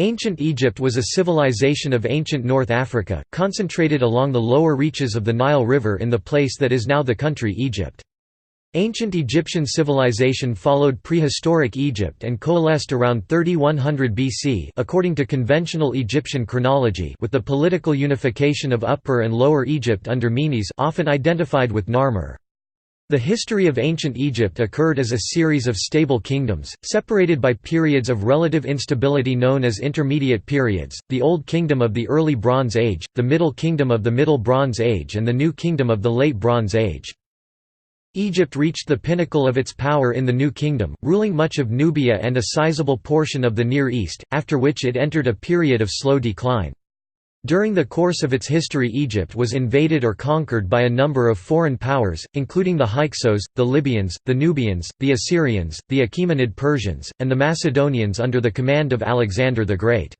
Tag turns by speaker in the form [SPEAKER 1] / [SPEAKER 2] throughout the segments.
[SPEAKER 1] Ancient Egypt was a civilization of ancient North Africa, concentrated along the lower reaches of the Nile River in the place that is now the country Egypt. Ancient Egyptian civilization followed prehistoric Egypt and coalesced around 3100 BC according to conventional Egyptian chronology with the political unification of Upper and Lower Egypt under Menes, often identified with Narmer. The history of ancient Egypt occurred as a series of stable kingdoms, separated by periods of relative instability known as intermediate periods, the Old Kingdom of the Early Bronze Age, the Middle Kingdom of the Middle Bronze Age and the New Kingdom of the Late Bronze Age. Egypt reached the pinnacle of its power in the New Kingdom, ruling much of Nubia and a sizable portion of the Near East, after which it entered a period of slow decline. During the course of its history Egypt was invaded or conquered by a number of foreign powers, including the Hyksos, the Libyans, the Nubians, the Assyrians, the Achaemenid Persians, and the Macedonians under the command of Alexander the Great.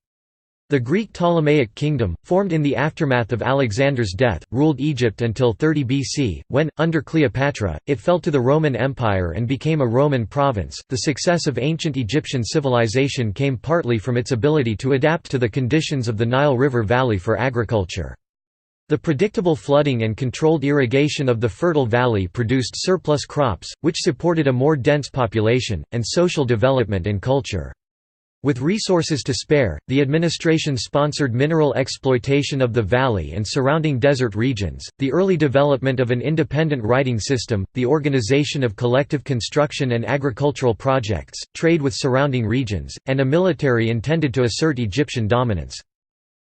[SPEAKER 1] The Greek Ptolemaic kingdom, formed in the aftermath of Alexander's death, ruled Egypt until 30 BC, when, under Cleopatra, it fell to the Roman Empire and became a Roman province. The success of ancient Egyptian civilization came partly from its ability to adapt to the conditions of the Nile River Valley for agriculture. The predictable flooding and controlled irrigation of the fertile valley produced surplus crops, which supported a more dense population, and social development and culture. With resources to spare, the administration sponsored mineral exploitation of the valley and surrounding desert regions, the early development of an independent writing system, the organization of collective construction and agricultural projects, trade with surrounding regions, and a military intended to assert Egyptian dominance.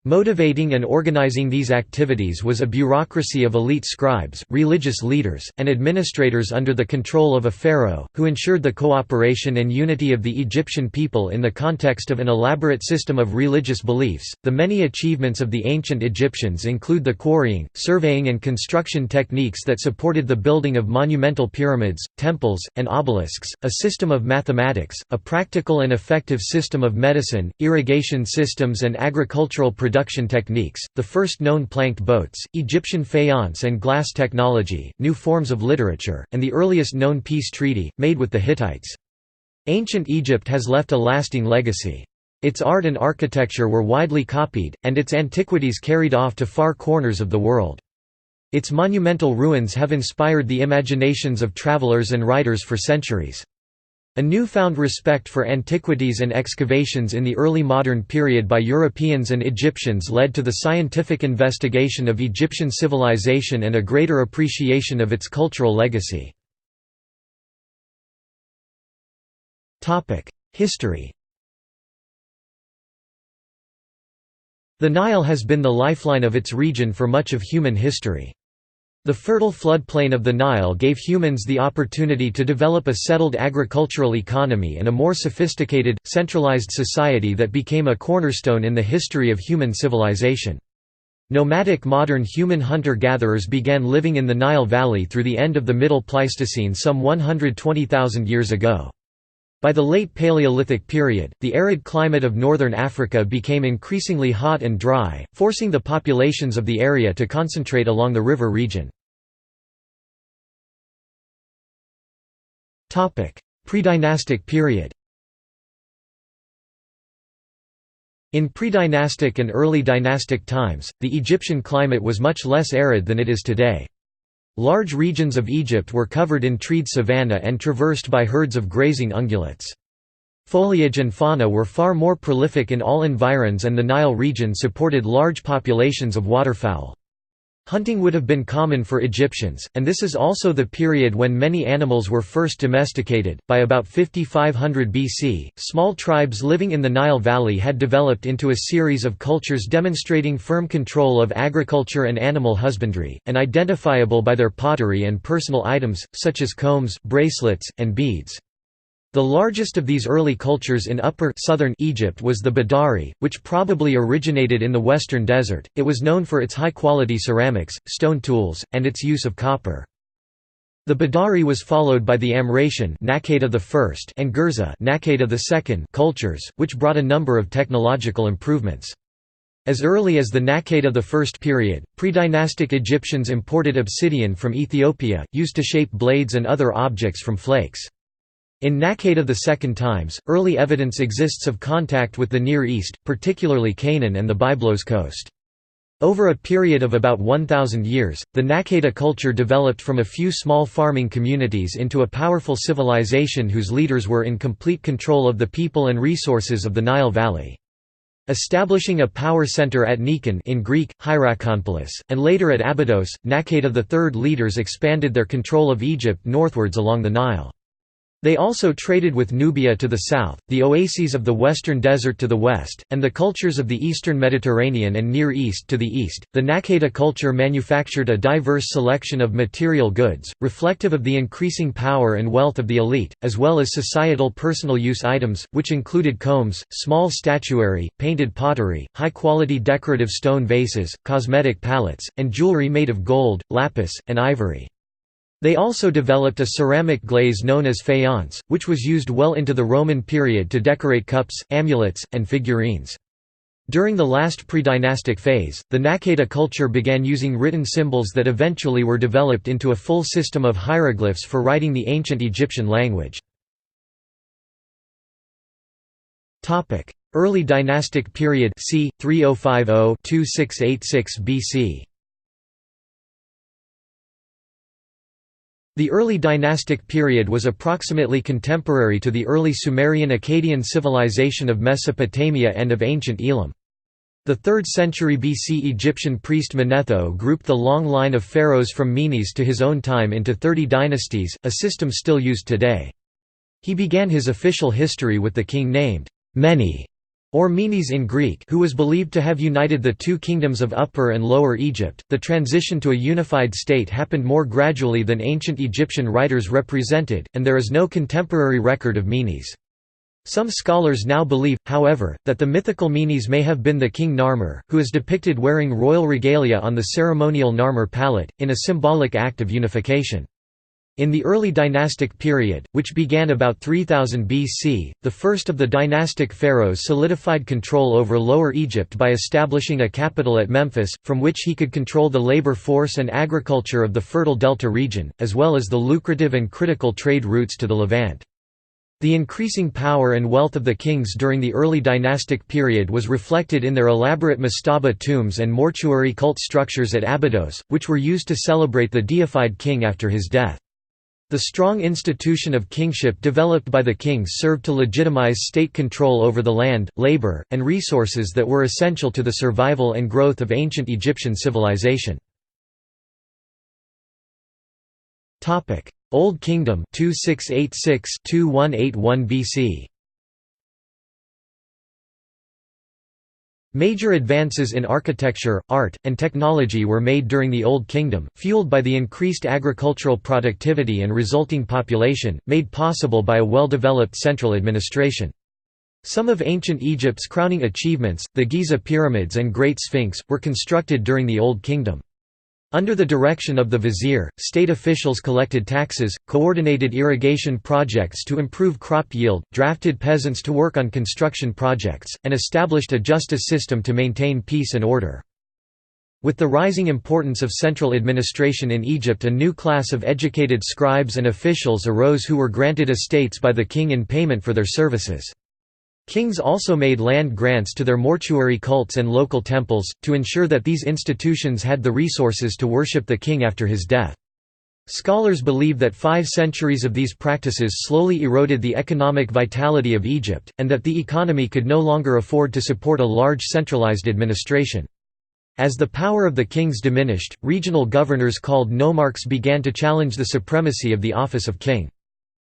[SPEAKER 1] Motivating and organizing these activities was a bureaucracy of elite scribes, religious leaders, and administrators under the control of a pharaoh, who ensured the cooperation and unity of the Egyptian people in the context of an elaborate system of religious beliefs. The many achievements of the ancient Egyptians include the quarrying, surveying, and construction techniques that supported the building of monumental pyramids, temples, and obelisks, a system of mathematics, a practical and effective system of medicine, irrigation systems, and agricultural production techniques, the first known planked boats, Egyptian faience and glass technology, new forms of literature, and the earliest known peace treaty, made with the Hittites. Ancient Egypt has left a lasting legacy. Its art and architecture were widely copied, and its antiquities carried off to far corners of the world. Its monumental ruins have inspired the imaginations of travelers and writers for centuries. A newfound respect for antiquities and excavations in the early modern period by Europeans and Egyptians led to the scientific investigation of Egyptian civilization and a greater appreciation of its cultural legacy. History. The Nile has been the lifeline of its region for much of human history. The fertile floodplain of the Nile gave humans the opportunity to develop a settled agricultural economy and a more sophisticated, centralized society that became a cornerstone in the history of human civilization. Nomadic modern human hunter-gatherers began living in the Nile Valley through the end of the Middle Pleistocene some 120,000 years ago. By the late Paleolithic period, the arid climate of northern Africa became increasingly hot and dry, forcing the populations of the area to concentrate along the river region. Predynastic period. In predynastic and early dynastic times, the Egyptian climate was much less arid than it is today. Large regions of Egypt were covered in treed savanna and traversed by herds of grazing ungulates. Foliage and fauna were far more prolific in all environs, and the Nile region supported large populations of waterfowl. Hunting would have been common for Egyptians, and this is also the period when many animals were first domesticated. By about 5500 BC, small tribes living in the Nile Valley had developed into a series of cultures demonstrating firm control of agriculture and animal husbandry, and identifiable by their pottery and personal items, such as combs, bracelets, and beads. The largest of these early cultures in upper southern Egypt was the Badari, which probably originated in the western desert. It was known for its high-quality ceramics, stone tools, and its use of copper. The Badari was followed by the Amratian Naqada I and Gurza Naqada II cultures, which brought a number of technological improvements. As early as the Naqada I period, pre-dynastic Egyptians imported obsidian from Ethiopia, used to shape blades and other objects from flakes. In Naqada II times, early evidence exists of contact with the Near East, particularly Canaan and the Byblos coast. Over a period of about 1,000 years, the Naqada culture developed from a few small farming communities into a powerful civilization whose leaders were in complete control of the people and resources of the Nile Valley. Establishing a power center at Nikon in Greek, Hierakonpolis, and later at Abydos, Naqada III leaders expanded their control of Egypt northwards along the Nile. They also traded with Nubia to the south, the oases of the Western Desert to the west, and the cultures of the Eastern Mediterranean and Near East to the east. The Naqada culture manufactured a diverse selection of material goods, reflective of the increasing power and wealth of the elite, as well as societal personal use items, which included combs, small statuary, painted pottery, high-quality decorative stone vases, cosmetic palettes, and jewelry made of gold, lapis, and ivory. They also developed a ceramic glaze known as faience, which was used well into the Roman period to decorate cups, amulets, and figurines. During the last pre-dynastic phase, the Naqada culture began using written symbols that eventually were developed into a full system of hieroglyphs for writing the ancient Egyptian language. Early dynastic period c. 3050–2686 BC. The early dynastic period was approximately contemporary to the early Sumerian-Akkadian civilization of Mesopotamia and of ancient Elam. The 3rd century BC Egyptian priest Manetho grouped the long line of pharaohs from Menes to his own time into 30 dynasties, a system still used today. He began his official history with the king named Mene, or Menes in Greek, who was believed to have united the two kingdoms of Upper and Lower Egypt. The transition to a unified state happened more gradually than ancient Egyptian writers represented, and there is no contemporary record of Menes. Some scholars now believe, however, that the mythical Menes may have been the king Narmer, who is depicted wearing royal regalia on the ceremonial Narmer palette, in a symbolic act of unification. In the early dynastic period, which began about 3000 BC, the first of the dynastic pharaohs solidified control over Lower Egypt by establishing a capital at Memphis, from which he could control the labor force and agriculture of the fertile Delta region, as well as the lucrative and critical trade routes to the Levant. The increasing power and wealth of the kings during the early dynastic period was reflected in their elaborate mastaba tombs and mortuary cult structures at Abydos, which were used to celebrate the deified king after his death. The strong institution of kingship developed by the kings served to legitimize state control over the land, labor, and resources that were essential to the survival and growth of ancient Egyptian civilization. Old Kingdom 2686–2181 BC. Major advances in architecture, art, and technology were made during the Old Kingdom, fueled by the increased agricultural productivity and resulting population, made possible by a well-developed central administration. Some of ancient Egypt's crowning achievements, the Giza pyramids and Great Sphinx, were constructed during the Old Kingdom. Under the direction of the vizier, state officials collected taxes, coordinated irrigation projects to improve crop yield, drafted peasants to work on construction projects, and established a justice system to maintain peace and order. With the rising importance of central administration in Egypt, a new class of educated scribes and officials arose who were granted estates by the king in payment for their services. Kings also made land grants to their mortuary cults and local temples, to ensure that these institutions had the resources to worship the king after his death. Scholars believe that 5 centuries of these practices slowly eroded the economic vitality of Egypt, and that the economy could no longer afford to support a large centralized administration. As the power of the kings diminished, regional governors called nomarchs began to challenge the supremacy of the office of king.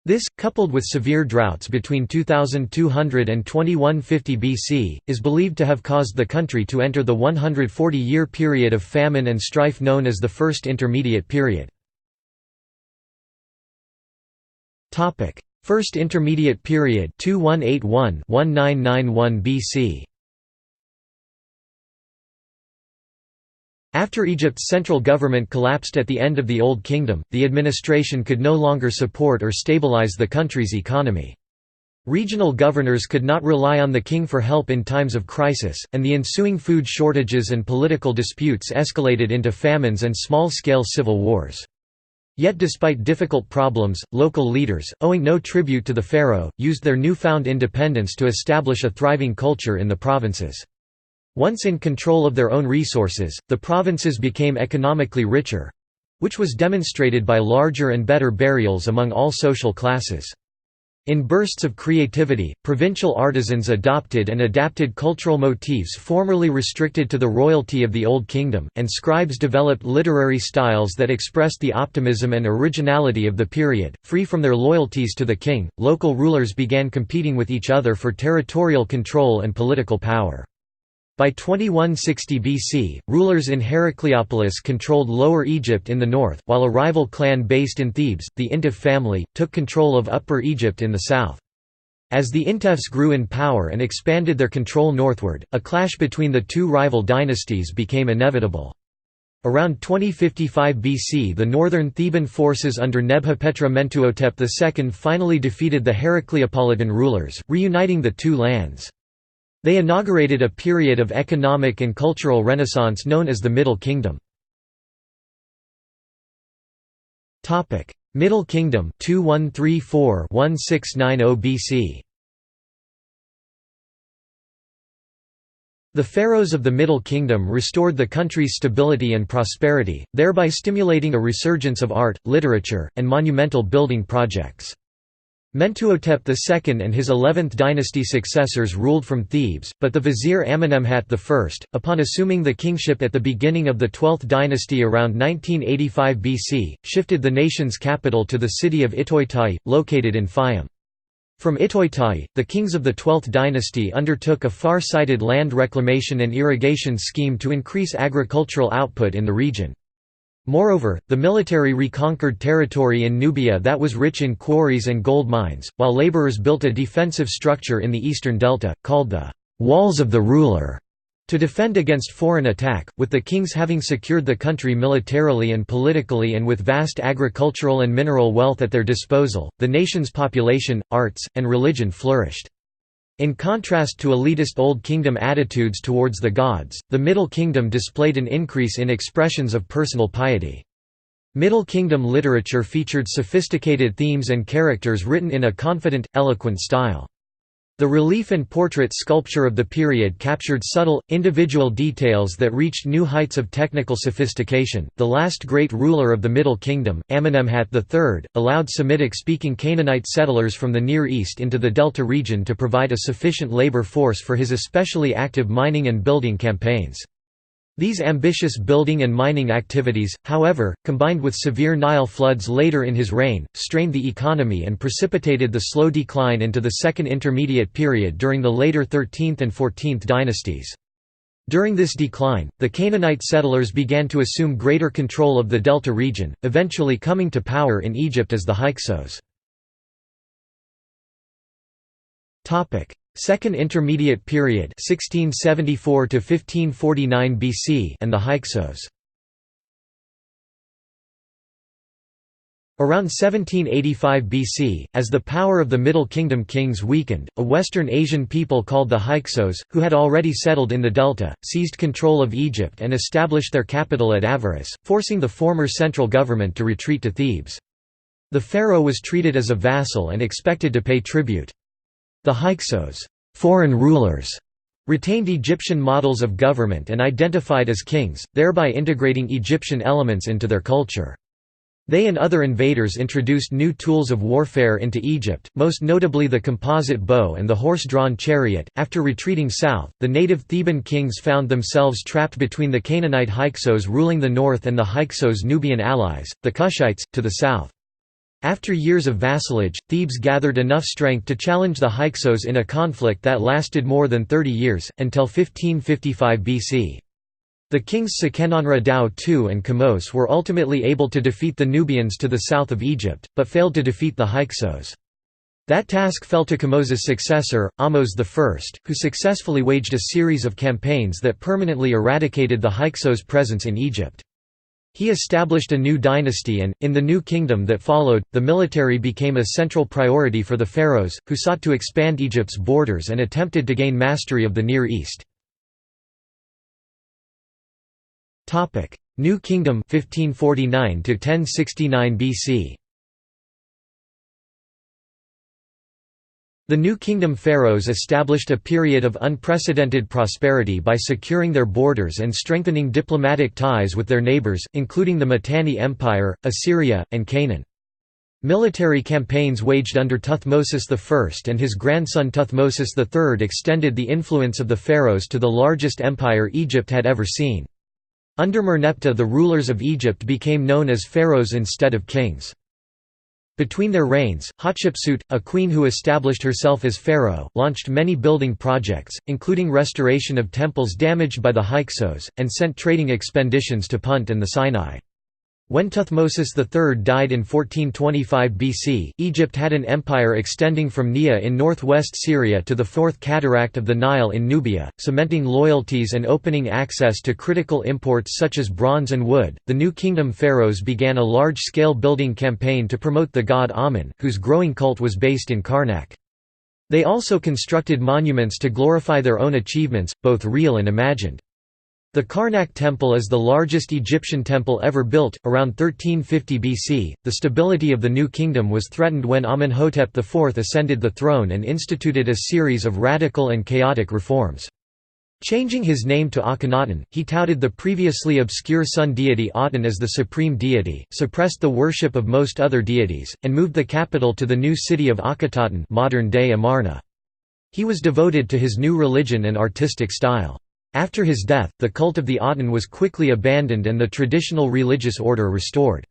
[SPEAKER 1] This, coupled with severe droughts between 2200 and 2150 BC, is believed to have caused the country to enter the 140-year period of famine and strife known as the First Intermediate Period. First Intermediate Period 2181–1991 BC. After Egypt's central government collapsed at the end of the Old Kingdom, the administration could no longer support or stabilize the country's economy. Regional governors could not rely on the king for help in times of crisis, and the ensuing food shortages and political disputes escalated into famines and small-scale civil wars. Yet despite difficult problems, local leaders, owing no tribute to the pharaoh, used their newfound independence to establish a thriving culture in the provinces. Once in control of their own resources, the provinces became economically richer—which was demonstrated by larger and better burials among all social classes. In bursts of creativity, provincial artisans adopted and adapted cultural motifs formerly restricted to the royalty of the Old Kingdom, and scribes developed literary styles that expressed the optimism and originality of the period. Free from their loyalties to the king, local rulers began competing with each other for territorial control and political power. By 2160 BC, rulers in Heracleopolis controlled Lower Egypt in the north, while a rival clan based in Thebes, the Intef family, took control of Upper Egypt in the south. As the Intefs grew in power and expanded their control northward, a clash between the two rival dynasties became inevitable. Around 2055 BC, the northern Theban forces under Nebhapetra Mentuhotep II finally defeated the Heracleopolitan rulers, reuniting the two lands. They inaugurated a period of economic and cultural renaissance known as the Middle Kingdom. Middle Kingdom 2134–1690 BC. The pharaohs of the Middle Kingdom restored the country's stability and prosperity, thereby stimulating a resurgence of art, literature, and monumental building projects. Mentuhotep II and his 11th dynasty successors ruled from Thebes, but the vizier Amenemhat I, upon assuming the kingship at the beginning of the 12th dynasty around 1985 BC, shifted the nation's capital to the city of Itoitai, located in Fayum. From Itoitai, the kings of the 12th dynasty undertook a far-sighted land reclamation and irrigation scheme to increase agricultural output in the region. Moreover, the military reconquered territory in Nubia that was rich in quarries and gold mines, while laborers built a defensive structure in the eastern delta, called the «Walls of the Ruler», to defend against foreign attack, with the kings having secured the country militarily and politically and with vast agricultural and mineral wealth at their disposal, the nation's population, arts, and religion flourished. In contrast to elitist Old Kingdom attitudes towards the gods, the Middle Kingdom displayed an increase in expressions of personal piety. Middle Kingdom literature featured sophisticated themes and characters written in a confident, eloquent style. The relief and portrait sculpture of the period captured subtle, individual details that reached new heights of technical sophistication. The last great ruler of the Middle Kingdom, Amenemhat III, allowed Semitic-speaking Canaanite settlers from the Near East into the Delta region to provide a sufficient labor force for his especially active mining and building campaigns. These ambitious building and mining activities, however, combined with severe Nile floods later in his reign, strained the economy and precipitated the slow decline into the Second Intermediate Period during the later 13th and 14th dynasties. During this decline, the Canaanite settlers began to assume greater control of the Delta region, eventually coming to power in Egypt as the Hyksos. Second Intermediate Period 1674 to 1549 BC and the Hyksos. Around 1785 BC, as the power of the Middle Kingdom kings weakened, a Western Asian people called the Hyksos, who had already settled in the Delta, seized control of Egypt and established their capital at Avaris, forcing the former central government to retreat to Thebes. The pharaoh was treated as a vassal and expected to pay tribute. The Hyksos, foreign rulers, retained Egyptian models of government and identified as kings, thereby integrating Egyptian elements into their culture. They and other invaders introduced new tools of warfare into Egypt, most notably the composite bow and the horse-drawn chariot. After retreating south, the native Theban kings found themselves trapped between the Canaanite Hyksos ruling the north and the Hyksos' Nubian allies, the Cushites, to the south. After years of vassalage, Thebes gathered enough strength to challenge the Hyksos in a conflict that lasted more than 30 years, until 1555 BC. The kings Sekenanra Dao II and Kamose were ultimately able to defeat the Nubians to the south of Egypt, but failed to defeat the Hyksos. That task fell to Kamose's successor, Ahmose I, who successfully waged a series of campaigns that permanently eradicated the Hyksos' presence in Egypt. He established a new dynasty and, in the new kingdom that followed, the military became a central priority for the pharaohs, who sought to expand Egypt's borders and attempted to gain mastery of the Near East. New Kingdom 1549 to 1069 BC. The New Kingdom pharaohs established a period of unprecedented prosperity by securing their borders and strengthening diplomatic ties with their neighbors, including the Mitanni Empire, Assyria, and Canaan. Military campaigns waged under Thutmosis I and his grandson Thutmosis III extended the influence of the pharaohs to the largest empire Egypt had ever seen. Under Merneptah, the rulers of Egypt became known as pharaohs instead of kings. Between their reigns, Hatshepsut, a queen who established herself as pharaoh, launched many building projects, including restoration of temples damaged by the Hyksos, and sent trading expeditions to Punt and the Sinai. When Thutmosis III died in 1425 BC, Egypt had an empire extending from Nia in northwest Syria to the Fourth Cataract of the Nile in Nubia, cementing loyalties and opening access to critical imports such as bronze and wood. The New Kingdom pharaohs began a large scale building campaign to promote the god Amun, whose growing cult was based in Karnak. They also constructed monuments to glorify their own achievements, both real and imagined. The Karnak Temple is the largest Egyptian temple ever built. Around 1350 BC, the stability of the New Kingdom was threatened when Amenhotep IV ascended the throne and instituted a series of radical and chaotic reforms. Changing his name to Akhenaten, he touted the previously obscure sun deity Aten as the supreme deity, suppressed the worship of most other deities, and moved the capital to the new city of Akhetaten, modern-day Amarna. He was devoted to his new religion and artistic style. After his death, the cult of the Aten was quickly abandoned and the traditional religious order restored.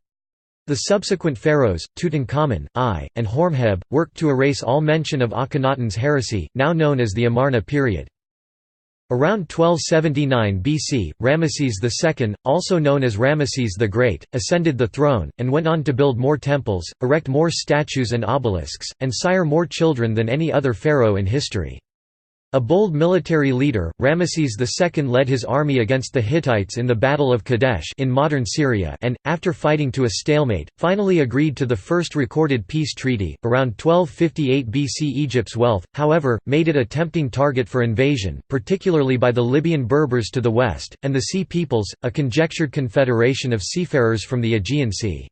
[SPEAKER 1] The subsequent pharaohs, Tutankhamun, I, and Horemheb, worked to erase all mention of Akhenaten's heresy, now known as the Amarna period. Around 1279 BC, Ramesses II, also known as Ramesses the Great, ascended the throne, and went on to build more temples, erect more statues and obelisks, and sire more children than any other pharaoh in history. A bold military leader, Ramesses II led his army against the Hittites in the Battle of Kadesh in modern Syria and, after fighting to a stalemate, finally agreed to the first recorded peace treaty. Around 1258 BC, Egypt's wealth, however, made it a tempting target for invasion, particularly by the Libyan Berbers to the west, and the Sea Peoples, a conjectured confederation of seafarers from the Aegean Sea.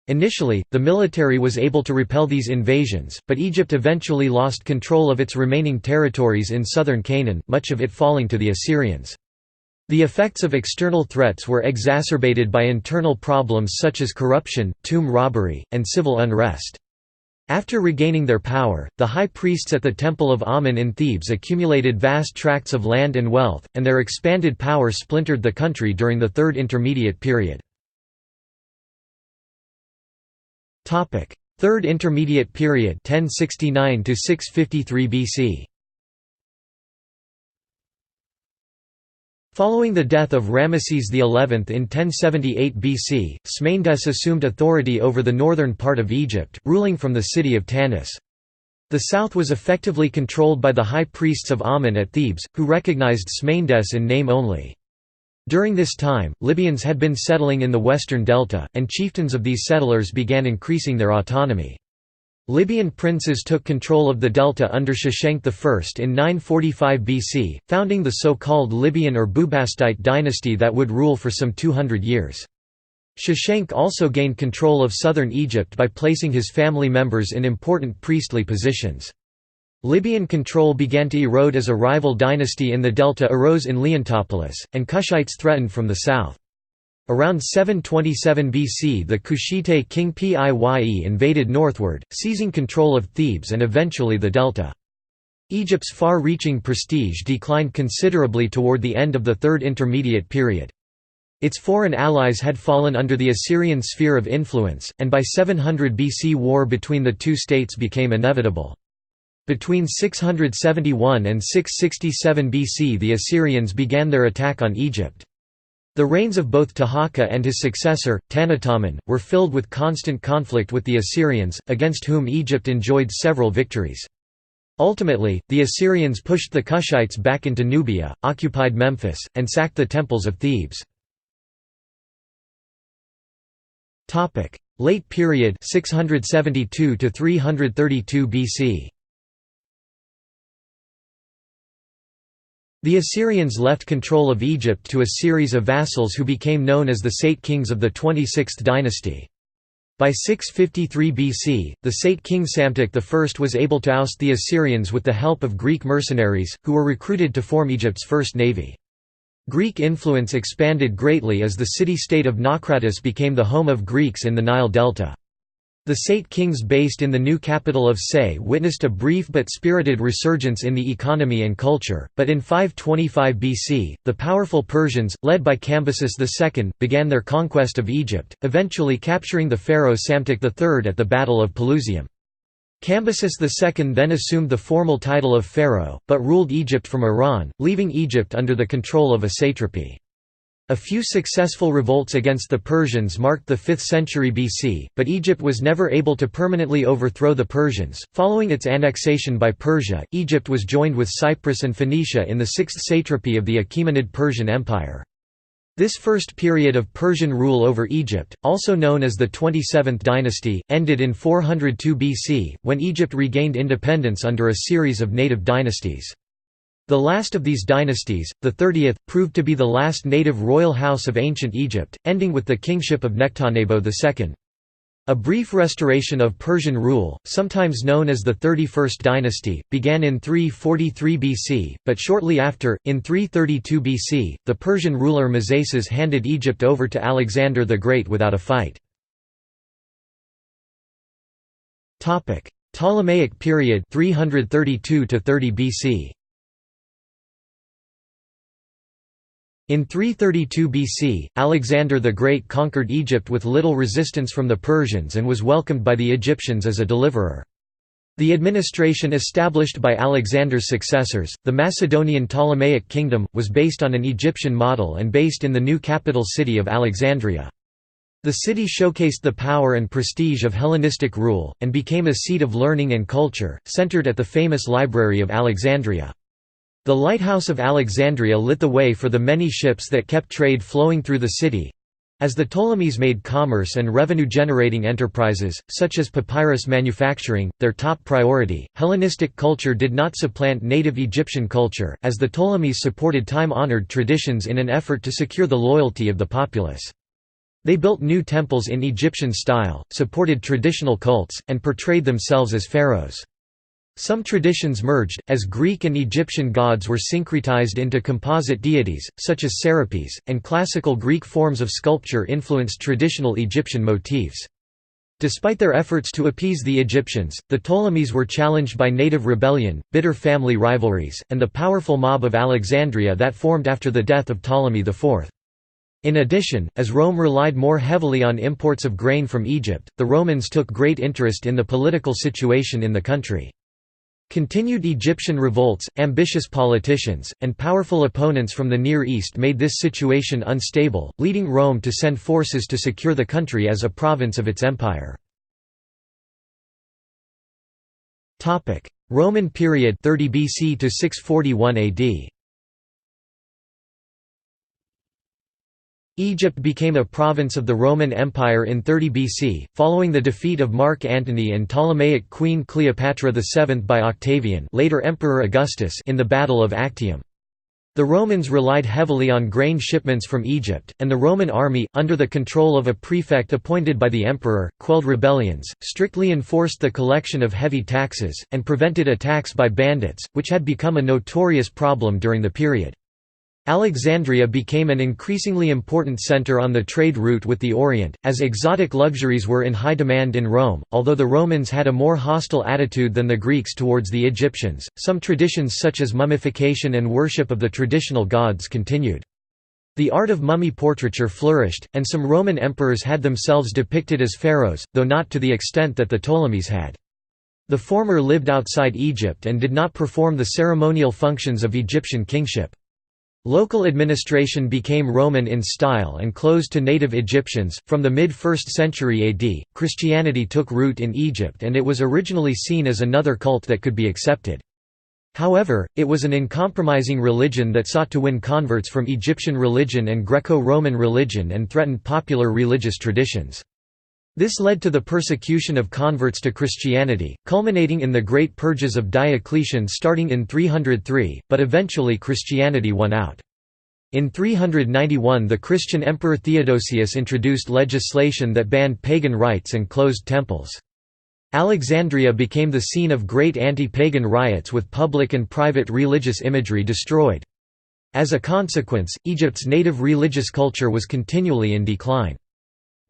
[SPEAKER 1] Initially, the military was able to repel these invasions, but Egypt eventually lost control of its remaining territories in southern Canaan, much of it falling to the Assyrians. The effects of external threats were exacerbated by internal problems such as corruption, tomb robbery, and civil unrest. After regaining their power, the high priests at the Temple of Amun in Thebes accumulated vast tracts of land and wealth, and their expanded power splintered the country during the Third Intermediate Period. Third Intermediate Period 1069 to 653 BC. Following the death of Ramesses XI in 1078 BC, Smaindes assumed authority over the northern part of Egypt, ruling from the city of Tanis. The south was effectively controlled by the high priests of Amun at Thebes, who recognized Smaindes in name only. During this time, Libyans had been settling in the western delta, and chieftains of these settlers began increasing their autonomy. Libyan princes took control of the delta under Sheshenq I in 945 BC, founding the so-called Libyan or Bubastite dynasty that would rule for some 200 years. Sheshenq also gained control of southern Egypt by placing his family members in important priestly positions. Libyan control began to erode as a rival dynasty in the delta arose in Leontopolis, and Kushites threatened from the south. Around 727 BC, the Kushite king Piye invaded northward, seizing control of Thebes and eventually the delta. Egypt's far-reaching prestige declined considerably toward the end of the Third Intermediate Period. Its foreign allies had fallen under the Assyrian sphere of influence, and by 700 BC war between the two states became inevitable. Between 671 and 667 BC, the Assyrians began their attack on Egypt. The reigns of both Taharqa and his successor, Tanatamen, were filled with constant conflict with the Assyrians, against whom Egypt enjoyed several victories. Ultimately, the Assyrians pushed the Kushites back into Nubia, occupied Memphis, and sacked the temples of Thebes. Late period 672 to 332 BC. The Assyrians left control of Egypt to a series of vassals who became known as the Sate kings of the 26th dynasty. By 653 BC, the Sate king Psamtik I was able to oust the Assyrians with the help of Greek mercenaries, who were recruited to form Egypt's first navy. Greek influence expanded greatly as the city-state of Naucratis became the home of Greeks in the Nile Delta. The Sate kings based in the new capital of Say witnessed a brief but spirited resurgence in the economy and culture, but in 525 BC, the powerful Persians, led by Cambyses II, began their conquest of Egypt, eventually capturing the pharaoh Psamtik III at the Battle of Pelusium. Cambyses II then assumed the formal title of pharaoh, but ruled Egypt from Iran, leaving Egypt under the control of a satrapy. A few successful revolts against the Persians marked the 5th century BC, but Egypt was never able to permanently overthrow the Persians. Following its annexation by Persia, Egypt was joined with Cyprus and Phoenicia in the 6th satrapy of the Achaemenid Persian Empire. This first period of Persian rule over Egypt, also known as the 27th dynasty, ended in 402 BC, when Egypt regained independence under a series of native dynasties. The last of these dynasties, the 30th, proved to be the last native royal house of ancient Egypt, ending with the kingship of Nectanebo II. A brief restoration of Persian rule, sometimes known as the 31st dynasty, began in 343 BC, but shortly after, in 332 BC, the Persian ruler Mazaces handed Egypt over to Alexander the Great without a fight. Ptolemaic period 332 to 30 BC. In 332 BC, Alexander the Great conquered Egypt with little resistance from the Persians and was welcomed by the Egyptians as a deliverer. The administration established by Alexander's successors, the Macedonian Ptolemaic kingdom, was based on an Egyptian model and based in the new capital city of Alexandria. The city showcased the power and prestige of Hellenistic rule, and became a seat of learning and culture, centered at the famous Library of Alexandria. The Lighthouse of Alexandria lit the way for the many ships that kept trade flowing through the city. As the Ptolemies made commerce and revenue-generating enterprises, such as papyrus manufacturing, their top priority, Hellenistic culture did not supplant native Egyptian culture, as the Ptolemies supported time-honored traditions in an effort to secure the loyalty of the populace. They built new temples in Egyptian style, supported traditional cults, and portrayed themselves as pharaohs. Some traditions merged, as Greek and Egyptian gods were syncretized into composite deities, such as Serapis, and classical Greek forms of sculpture influenced traditional Egyptian motifs. Despite their efforts to appease the Egyptians, the Ptolemies were challenged by native rebellion, bitter family rivalries, and the powerful mob of Alexandria that formed after the death of Ptolemy IV. In addition, as Rome relied more heavily on imports of grain from Egypt, the Romans took great interest in the political situation in the country. Continued Egyptian revolts, ambitious politicians, and powerful opponents from the Near East made this situation unstable, leading Rome to send forces to secure the country as a province of its empire. Roman period 30 BC to 641 AD. Egypt became a province of the Roman Empire in 30 BC, following the defeat of Mark Antony and Ptolemaic Queen Cleopatra VII by Octavian, later Emperor Augustus, in the Battle of Actium. The Romans relied heavily on grain shipments from Egypt, and the Roman army, under the control of a prefect appointed by the emperor, quelled rebellions, strictly enforced the collection of heavy taxes, and prevented attacks by bandits, which had become a notorious problem during the period. Alexandria became an increasingly important center on the trade route with the Orient, as exotic luxuries were in high demand in Rome. Although the Romans had a more hostile attitude than the Greeks towards the Egyptians, some traditions such as mummification and worship of the traditional gods continued. The art of mummy portraiture flourished, and some Roman emperors had themselves depicted as pharaohs, though not to the extent that the Ptolemies had. The former lived outside Egypt and did not perform the ceremonial functions of Egyptian kingship. Local administration became Roman in style and closed to native Egyptians. From the mid-1st century AD, Christianity took root in Egypt and it was originally seen as another cult that could be accepted. However, it was an uncompromising religion that sought to win converts from Egyptian religion and Greco-Roman religion and threatened popular religious traditions. This led to the persecution of converts to Christianity, culminating in the Great Purges of Diocletian starting in 303, but eventually Christianity won out. In 391 the Christian Emperor Theodosius introduced legislation that banned pagan rites and closed temples. Alexandria became the scene of great anti-pagan riots with public and private religious imagery destroyed. As a consequence, Egypt's native religious culture was continually in decline.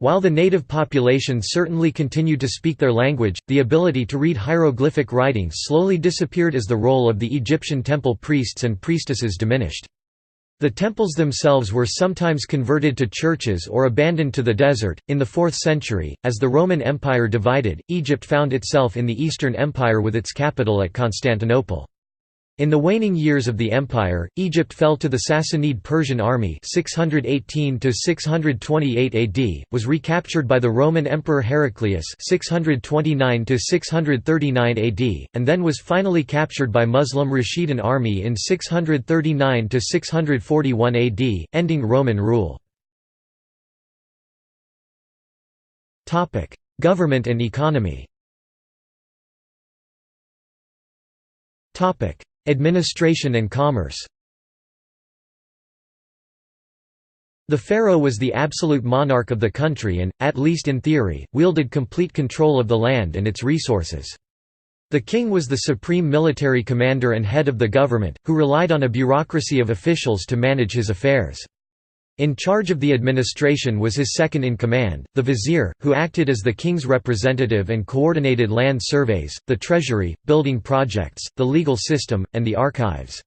[SPEAKER 1] While the native population certainly continued to speak their language, the ability to read hieroglyphic writing slowly disappeared as the role of the Egyptian temple priests and priestesses diminished. The temples themselves were sometimes converted to churches or abandoned to the desert. In the 4th century, as the Roman Empire divided, Egypt found itself in the Eastern Empire with its capital at Constantinople. In the waning years of the empire, Egypt fell to the Sassanid Persian army 618–628 AD, was recaptured by the Roman Emperor Heraclius 629–639 AD, and then was finally captured by Muslim Rashidun army in 639–641 AD, ending Roman rule. Government and economy. Administration and commerce. The pharaoh was the absolute monarch of the country and, at least in theory, wielded complete control of the land and its resources. The king was the supreme military commander and head of the government, who relied on a bureaucracy of officials to manage his affairs. In charge of the administration was his second-in-command, the vizier, who acted as the king's representative and coordinated land surveys, the treasury, building projects, the legal system, and the archives.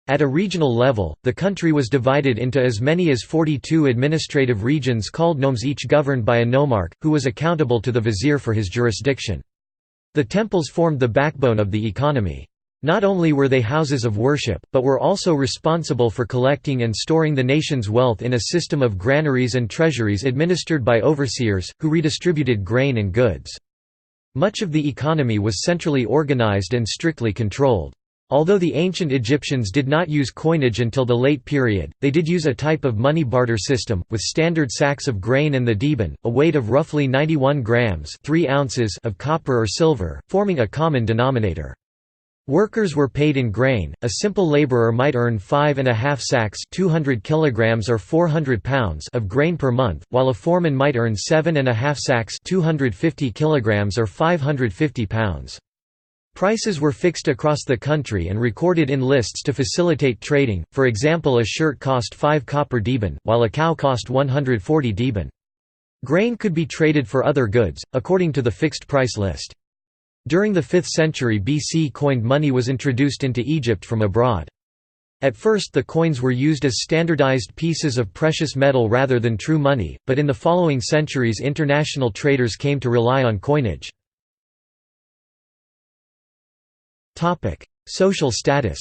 [SPEAKER 1] At a regional level, the country was divided into as many as 42 administrative regions called nomes, each governed by a nomarch, who was accountable to the vizier for his jurisdiction. The temples formed the backbone of the economy. Not only were they houses of worship, but were also responsible for collecting and storing the nation's wealth in a system of granaries and treasuries administered by overseers, who redistributed grain and goods. Much of the economy was centrally organized and strictly controlled. Although the ancient Egyptians did not use coinage until the late period, they did use a type of money barter system, with standard sacks of grain and the diban, a weight of roughly 91 grams 3 ounces of copper or silver, forming a common denominator. Workers were paid in grain. A simple laborer might earn 5.5 sacks 200 kilograms or 400 pounds of grain per month, while a foreman might earn 7.5 sacks 250 kilograms or 550 pounds. Prices were fixed across the country and recorded in lists to facilitate trading. For example, a shirt cost 5 copper diban, while a cow cost 140 diban. Grain could be traded for other goods, according to the fixed price list. During the 5th century BC, coined money was introduced into Egypt from abroad. At first the coins were used as standardized pieces of precious metal rather than true money, but in the following centuries international traders came to rely on coinage. Social status.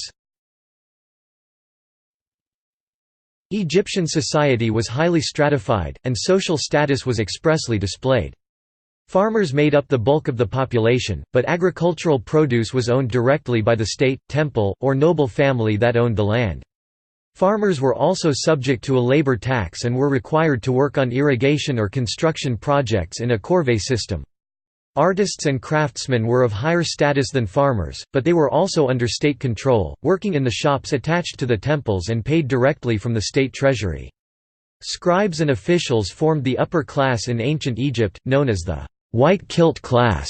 [SPEAKER 1] Egyptian society was highly stratified, and social status was expressly displayed. Farmers made up the bulk of the population, but agricultural produce was owned directly by the state, temple, or noble family that owned the land. Farmers were also subject to a labor tax and were required to work on irrigation or construction projects in a corvée system. Artists and craftsmen were of higher status than farmers, but they were also under state control, working in the shops attached to the temples and paid directly from the state treasury. Scribes and officials formed the upper class in ancient Egypt, known as the white kilt class,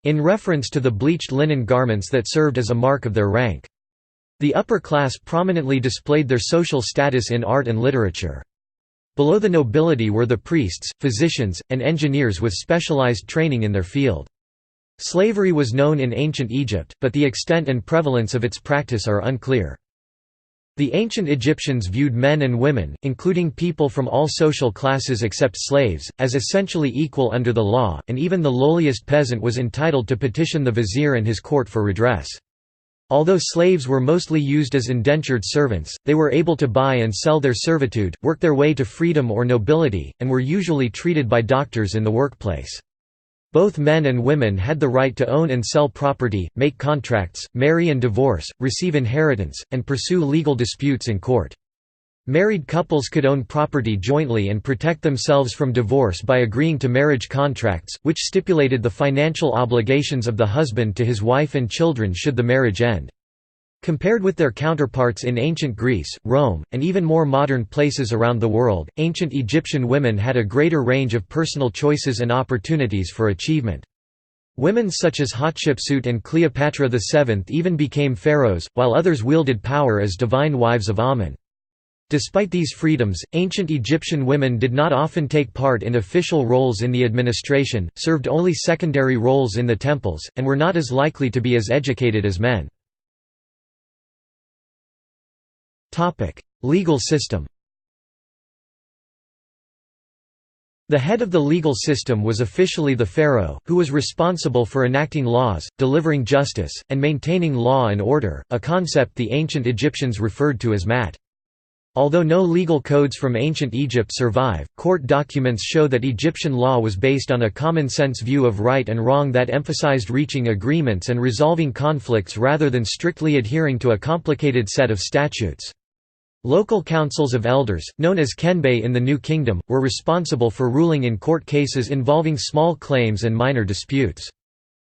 [SPEAKER 1] in reference to the bleached linen garments that served as a mark of their rank. The upper class prominently displayed their social status in art and literature. Below the nobility were the priests, physicians, and engineers with specialized training in their field. Slavery was known in ancient Egypt, but the extent and prevalence of its practice are unclear. The ancient Egyptians viewed men and women, including people from all social classes except slaves, as essentially equal under the law, and even the lowliest peasant was entitled to petition the vizier and his court for redress. Although slaves were mostly used as indentured servants, they were able to buy and sell their servitude, work their way to freedom or nobility, and were usually treated by doctors in the workplace. Both men and women had the right to own and sell property, make contracts, marry and divorce, receive inheritance, and pursue legal disputes in court. Married couples could own property jointly and protect themselves from divorce by agreeing to marriage contracts, which stipulated the financial obligations of the husband to his wife and children should the marriage end. Compared with their counterparts in ancient Greece, Rome, and even more modern places around the world, ancient Egyptian women had a greater range of personal choices and opportunities for achievement. Women such as Hatshepsut and Cleopatra VII even became pharaohs, while others wielded power as divine wives of Amun. Despite these freedoms, ancient Egyptian women did not often take part in official roles in the administration, served only secondary roles in the temples, and were not as likely to be as educated as men. Legal system. The head of the legal system was officially the pharaoh, who was responsible for enacting laws, delivering justice, and maintaining law and order, a concept the ancient Egyptians referred to as mat. Although no legal codes from ancient Egypt survive, court documents show that Egyptian law was based on a common-sense view of right and wrong that emphasized reaching agreements and resolving conflicts rather than strictly adhering to a complicated set of statutes. Local councils of elders, known as kenbei in the New Kingdom, were responsible for ruling in court cases involving small claims and minor disputes.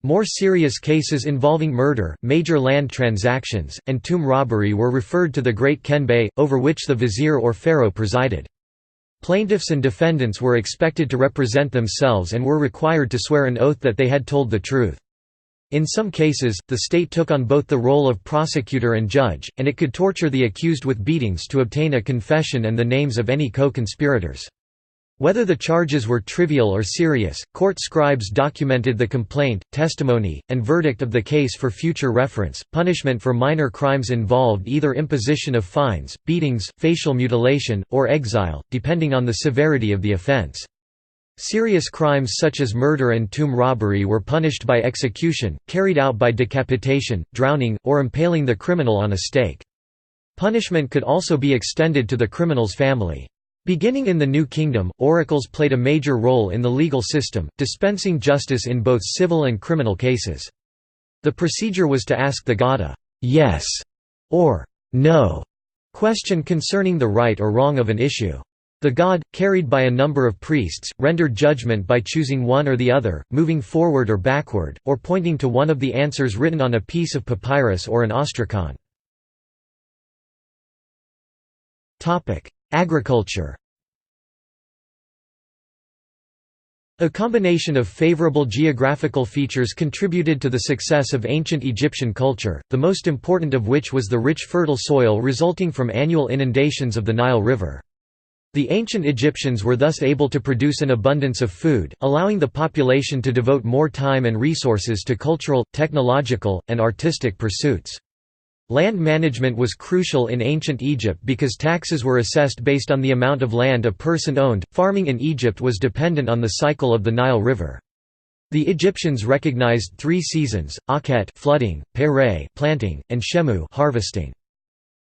[SPEAKER 1] More serious cases involving murder, major land transactions, and tomb robbery were referred to the Great Kenbei, over which the vizier or pharaoh presided. Plaintiffs and defendants were expected to represent themselves and were required to swear an oath that they had told the truth. In some cases, the state took on both the role of prosecutor and judge, and it could torture the accused with beatings to obtain a confession and the names of any co-conspirators. Whether the charges were trivial or serious, court scribes documented the complaint, testimony, and verdict of the case for future reference. Punishment for minor crimes involved either imposition of fines, beatings, facial mutilation, or exile, depending on the severity of the offense. Serious crimes such as murder and tomb robbery were punished by execution, carried out by decapitation, drowning, or impaling the criminal on a stake. Punishment could also be extended to the criminal's family. Beginning in the New Kingdom, oracles played a major role in the legal system, dispensing justice in both civil and criminal cases. The procedure was to ask the god a «yes» or «no» question concerning the right or wrong of an issue. The god, carried by a number of priests, rendered judgment by choosing one or the other, moving forward or backward, or pointing to one of the answers written on a piece of papyrus or an ostrakhan. Agriculture. A combination of favorable geographical features contributed to the success of ancient Egyptian culture, the most important of which was the rich fertile soil resulting from annual inundations of the Nile River. The ancient Egyptians were thus able to produce an abundance of food, allowing the population to devote more time and resources to cultural, technological, and artistic pursuits. Land management was crucial in ancient Egypt because taxes were assessed based on the amount of land a person owned. Farming in Egypt was dependent on the cycle of the Nile River. The Egyptians recognized 3 seasons: Akhet flooding, Pere planting, and Shemu harvesting.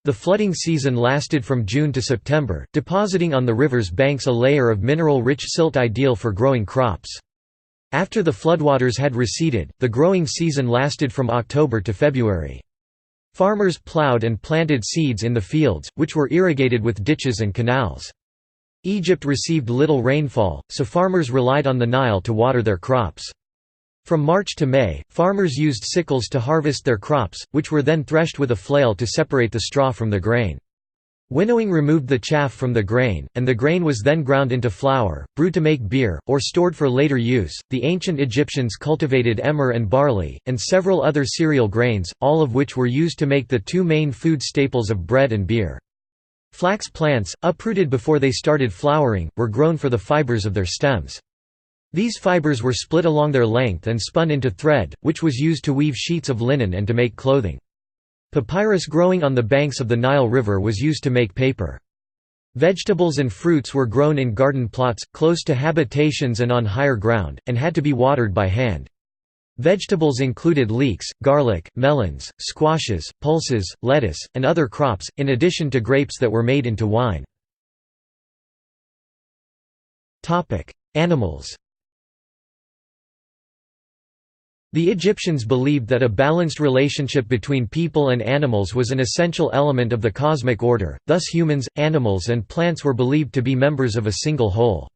[SPEAKER 1] The flooding season lasted from June to September, depositing on the river's banks a layer of mineral-rich silt ideal for growing crops. After the floodwaters had receded, the growing season lasted from October to February. Farmers plowed and planted seeds in the fields, which were irrigated with ditches and canals. Egypt received little rainfall, so farmers relied on the Nile to water their crops. From March to May, farmers used sickles to harvest their crops, which were then threshed with a flail to separate the straw from the grain. Winnowing removed the chaff from the grain, and the grain was then ground into flour, brewed to make beer, or stored for later use. The ancient Egyptians cultivated emmer and barley, and several other cereal grains, all of which were used to make the 2 main food staples of bread and beer. Flax plants, uprooted before they started flowering, were grown for the fibers of their stems. These fibers were split along their length and spun into thread, which was used to weave sheets of linen and to make clothing. Papyrus growing on the banks of the Nile River was used to make paper. Vegetables and fruits were grown in garden plots, close to habitations and on higher ground, and had to be watered by hand. Vegetables included leeks, garlic, melons, squashes, pulses, lettuce, and other crops, in addition to grapes that were made into wine. Animals. The Egyptians believed that a balanced relationship between people and animals was an essential element of the cosmic order, thus humans, animals and plants were believed to be members of a single whole.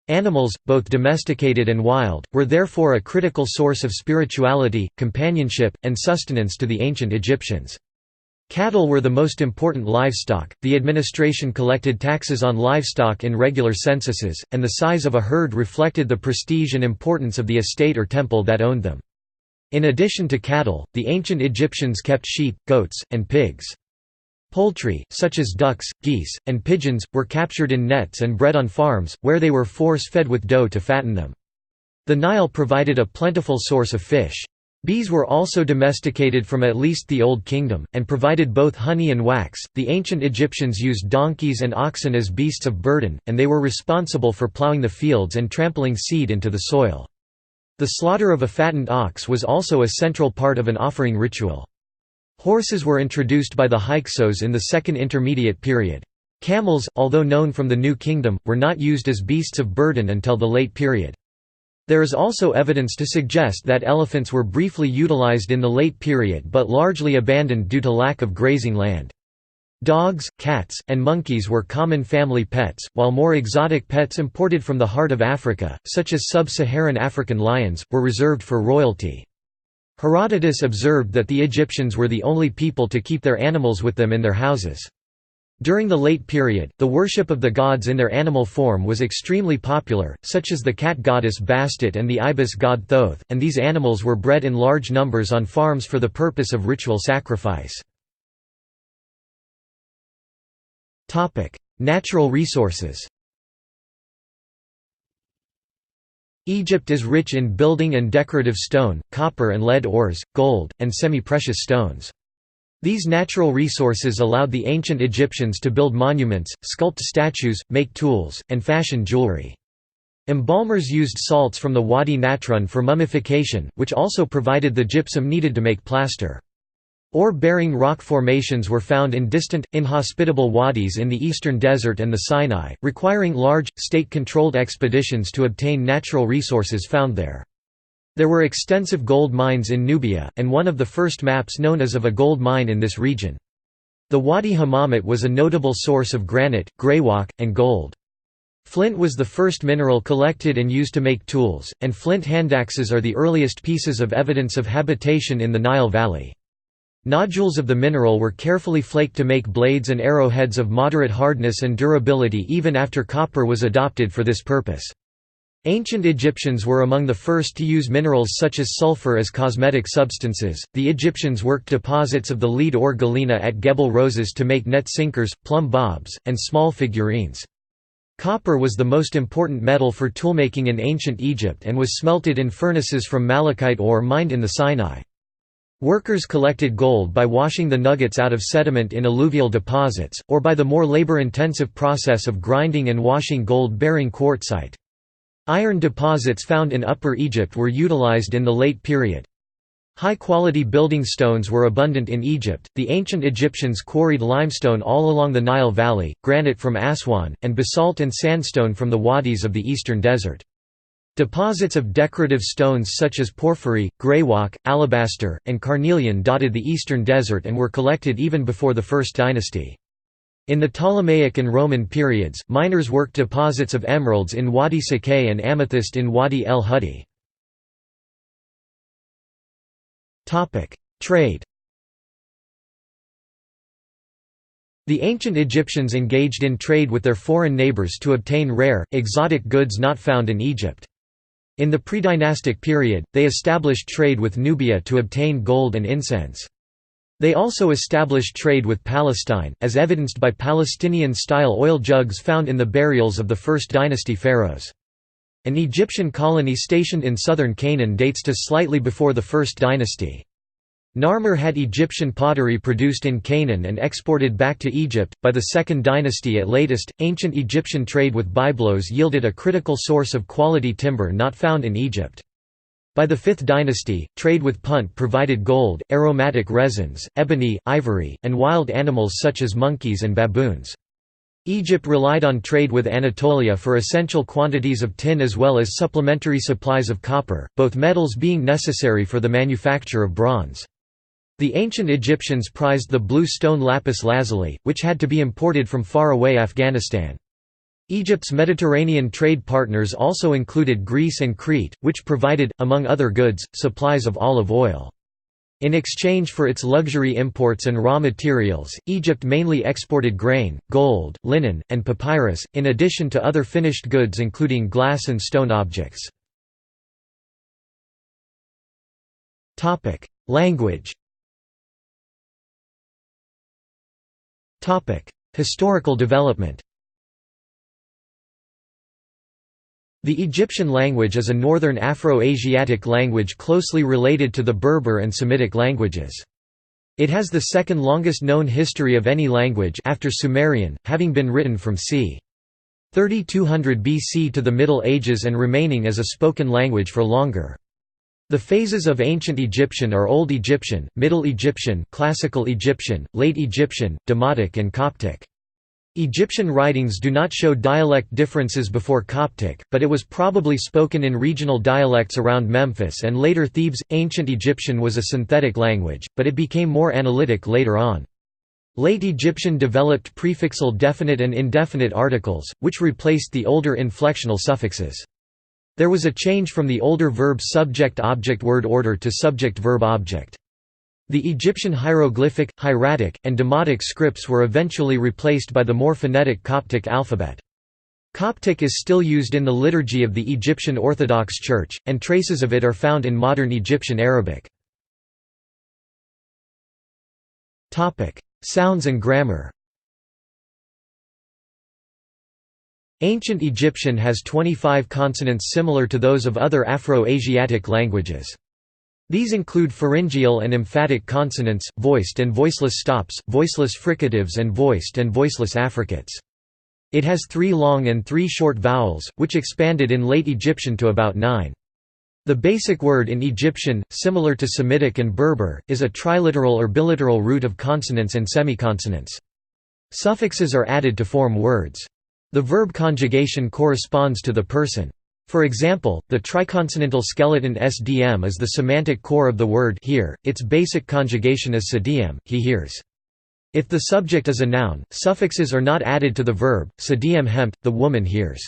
[SPEAKER 1] Animals, both domesticated and wild, were therefore a critical source of spirituality, companionship, and sustenance to the ancient Egyptians. Cattle were the most important livestock. The administration collected taxes on livestock in regular censuses, and the size of a herd reflected the prestige and importance of the estate or temple that owned them. In addition to cattle, the ancient Egyptians kept sheep, goats, and pigs. Poultry, such as ducks, geese, and pigeons, were captured in nets and bred on farms, where they were force-fed with dough to fatten them. The Nile provided a plentiful source of fish. Bees were also domesticated from at least the Old Kingdom, and provided both honey and wax. The ancient Egyptians used donkeys and oxen as beasts of burden, and they were responsible for plowing the fields and trampling seed into the soil. The slaughter of a fattened ox was also a central part of an offering ritual. Horses were introduced by the Hyksos in the Second Intermediate Period. Camels, although known from the New Kingdom, were not used as beasts of burden until the Late Period. There is also evidence to suggest that elephants were briefly utilized in the Late Period but largely abandoned due to lack of grazing land. Dogs, cats, and monkeys were common family pets, while more exotic pets imported from the heart of Africa, such as sub-Saharan African lions, were reserved for royalty. Herodotus observed that the Egyptians were the only people to keep their animals with them in their houses. During the Late Period, the worship of the gods in their animal form was extremely popular, such as the cat goddess Bastet and the ibis god Thoth, and these animals were bred in large numbers on farms for the purpose of ritual sacrifice. Natural resources. Egypt is rich in building and decorative stone, copper and lead ores, gold, and semi-precious stones. These natural resources allowed the ancient Egyptians to build monuments, sculpt statues, make tools, and fashion jewelry. Embalmers used salts from the Wadi Natron for mummification, which also provided the gypsum needed to make plaster. Ore-bearing rock formations were found in distant, inhospitable wadis in the eastern desert and the Sinai, requiring large, state-controlled expeditions to obtain natural resources found there. There were extensive gold mines in Nubia, and one of the first maps known as of a gold mine in this region. The Wadi Hammamet was a notable source of granite, greywacke, and gold. Flint was the first mineral collected and used to make tools, and flint handaxes are the earliest pieces of evidence of habitation in the Nile Valley. Nodules of the mineral were carefully flaked to make blades and arrowheads of moderate hardness and durability even after copper was adopted for this purpose. Ancient Egyptians were among the first to use minerals such as sulfur as cosmetic substances. The Egyptians worked deposits of the lead ore galena at Gebel Roses to make net sinkers, plumb bobs, and small figurines. Copper was the most important metal for toolmaking in ancient Egypt and was smelted in furnaces from malachite ore mined in the Sinai. Workers collected gold by washing the nuggets out of sediment in alluvial deposits, or by the more labor-intensive process of grinding and washing gold-bearing quartzite. Iron deposits found in Upper Egypt were utilized in the Late Period. High-quality building stones were abundant in Egypt. The ancient Egyptians quarried limestone all along the Nile Valley, granite from Aswan, and basalt and sandstone from the wadis of the eastern desert. Deposits of decorative stones such as porphyry, greywacke, alabaster, and carnelian dotted the eastern desert and were collected even before the First Dynasty. In the Ptolemaic and Roman periods, miners worked deposits of emeralds in Wadi Sakeh and amethyst in Wadi el Hudi. Trade. The ancient Egyptians engaged in trade with their foreign neighbors to obtain rare, exotic goods not found in Egypt. In the pre-dynastic period, they established trade with Nubia to obtain gold and incense. They also established trade with Palestine, as evidenced by Palestinian-style oil jugs found in the burials of the First Dynasty pharaohs. An Egyptian colony stationed in southern Canaan dates to slightly before the First Dynasty. Narmer had Egyptian pottery produced in Canaan and exported back to Egypt. By the Second Dynasty at latest, ancient Egyptian trade with Byblos yielded a critical source of quality timber not found in Egypt. By the Fifth Dynasty, trade with Punt provided gold, aromatic resins, ebony, ivory, and wild animals such as monkeys and baboons. Egypt relied on trade with Anatolia for essential quantities of tin as well as supplementary supplies of copper, both metals being necessary for the manufacture of bronze. The ancient Egyptians prized the blue stone lapis lazuli, which had to be imported from far-away Afghanistan. Egypt's Mediterranean trade partners also included Greece and Crete, which provided, among other goods, supplies of olive oil. In exchange for its luxury imports and raw materials, Egypt mainly exported grain, gold, linen, and papyrus, in addition to other finished goods including glass and stone objects. Language. Historical development. The Egyptian language is a northern Afro-Asiatic language closely related to the Berber and Semitic languages. It has the second longest known history of any language after Sumerian, having been written from c. 3200 BC to the Middle Ages and remaining as a spoken language for longer. The phases of Ancient Egyptian are Old Egyptian, Middle Egyptian, Classical Egyptian, Late Egyptian, Demotic and Coptic. Egyptian writings do not show dialect differences before Coptic, but it was probably spoken in regional dialects around Memphis and later Thebes. Ancient Egyptian was a synthetic language, but it became more analytic later on. Late Egyptian developed prefixal definite and indefinite articles, which replaced the older inflectional suffixes. There was a change from the older verb subject-object word order to subject-verb-object. The Egyptian hieroglyphic, hieratic, and demotic scripts were eventually replaced by the more phonetic Coptic alphabet. Coptic is still used in the liturgy of the Egyptian Orthodox Church, and traces of it are found in modern Egyptian Arabic. Sounds and grammar. Ancient Egyptian has 25 consonants similar to those of other Afro-Asiatic languages. These include pharyngeal and emphatic consonants, voiced and voiceless stops, voiceless fricatives and voiceless affricates. It has 3 long and 3 short vowels, which expanded in Late Egyptian to about 9. The basic word in Egyptian, similar to Semitic and Berber, is a triliteral or biliteral root of consonants and semiconsonants. Suffixes are added to form words. The verb conjugation corresponds to the person. For example, the triconsonantal skeleton sdm is the semantic core of the word hear, its basic conjugation is sediem, he hears. If the subject is a noun, suffixes are not added to the verb, sediem hempt, the woman hears.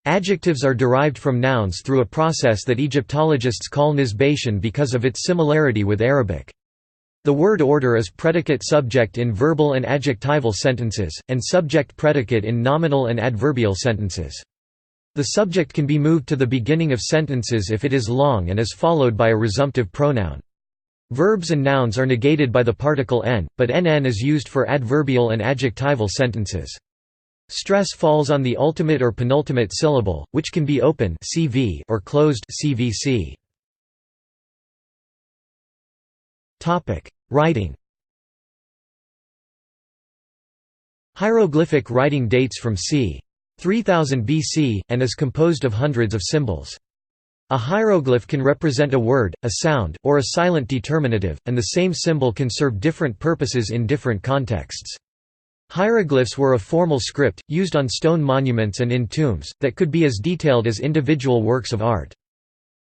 [SPEAKER 1] Adjectives are derived from nouns through a process that Egyptologists call nisbation because of its similarity with Arabic. The word order is predicate-subject in verbal and adjectival sentences, and subject-predicate in nominal and adverbial sentences. The subject can be moved to the beginning of sentences if it is long and is followed by a resumptive pronoun. Verbs and nouns are negated by the particle n, but nn is used for adverbial and adjectival sentences. Stress falls on the ultimate or penultimate syllable, which can be open (CV) or closed (CVC). Topic: Writing. Hieroglyphic writing dates from c. 3000 BC, and is composed of hundreds of symbols. A hieroglyph can represent a word, a sound, or a silent determinative, and the same symbol can serve different purposes in different contexts. Hieroglyphs were a formal script, used on stone monuments and in tombs, that could be as detailed as individual works of art.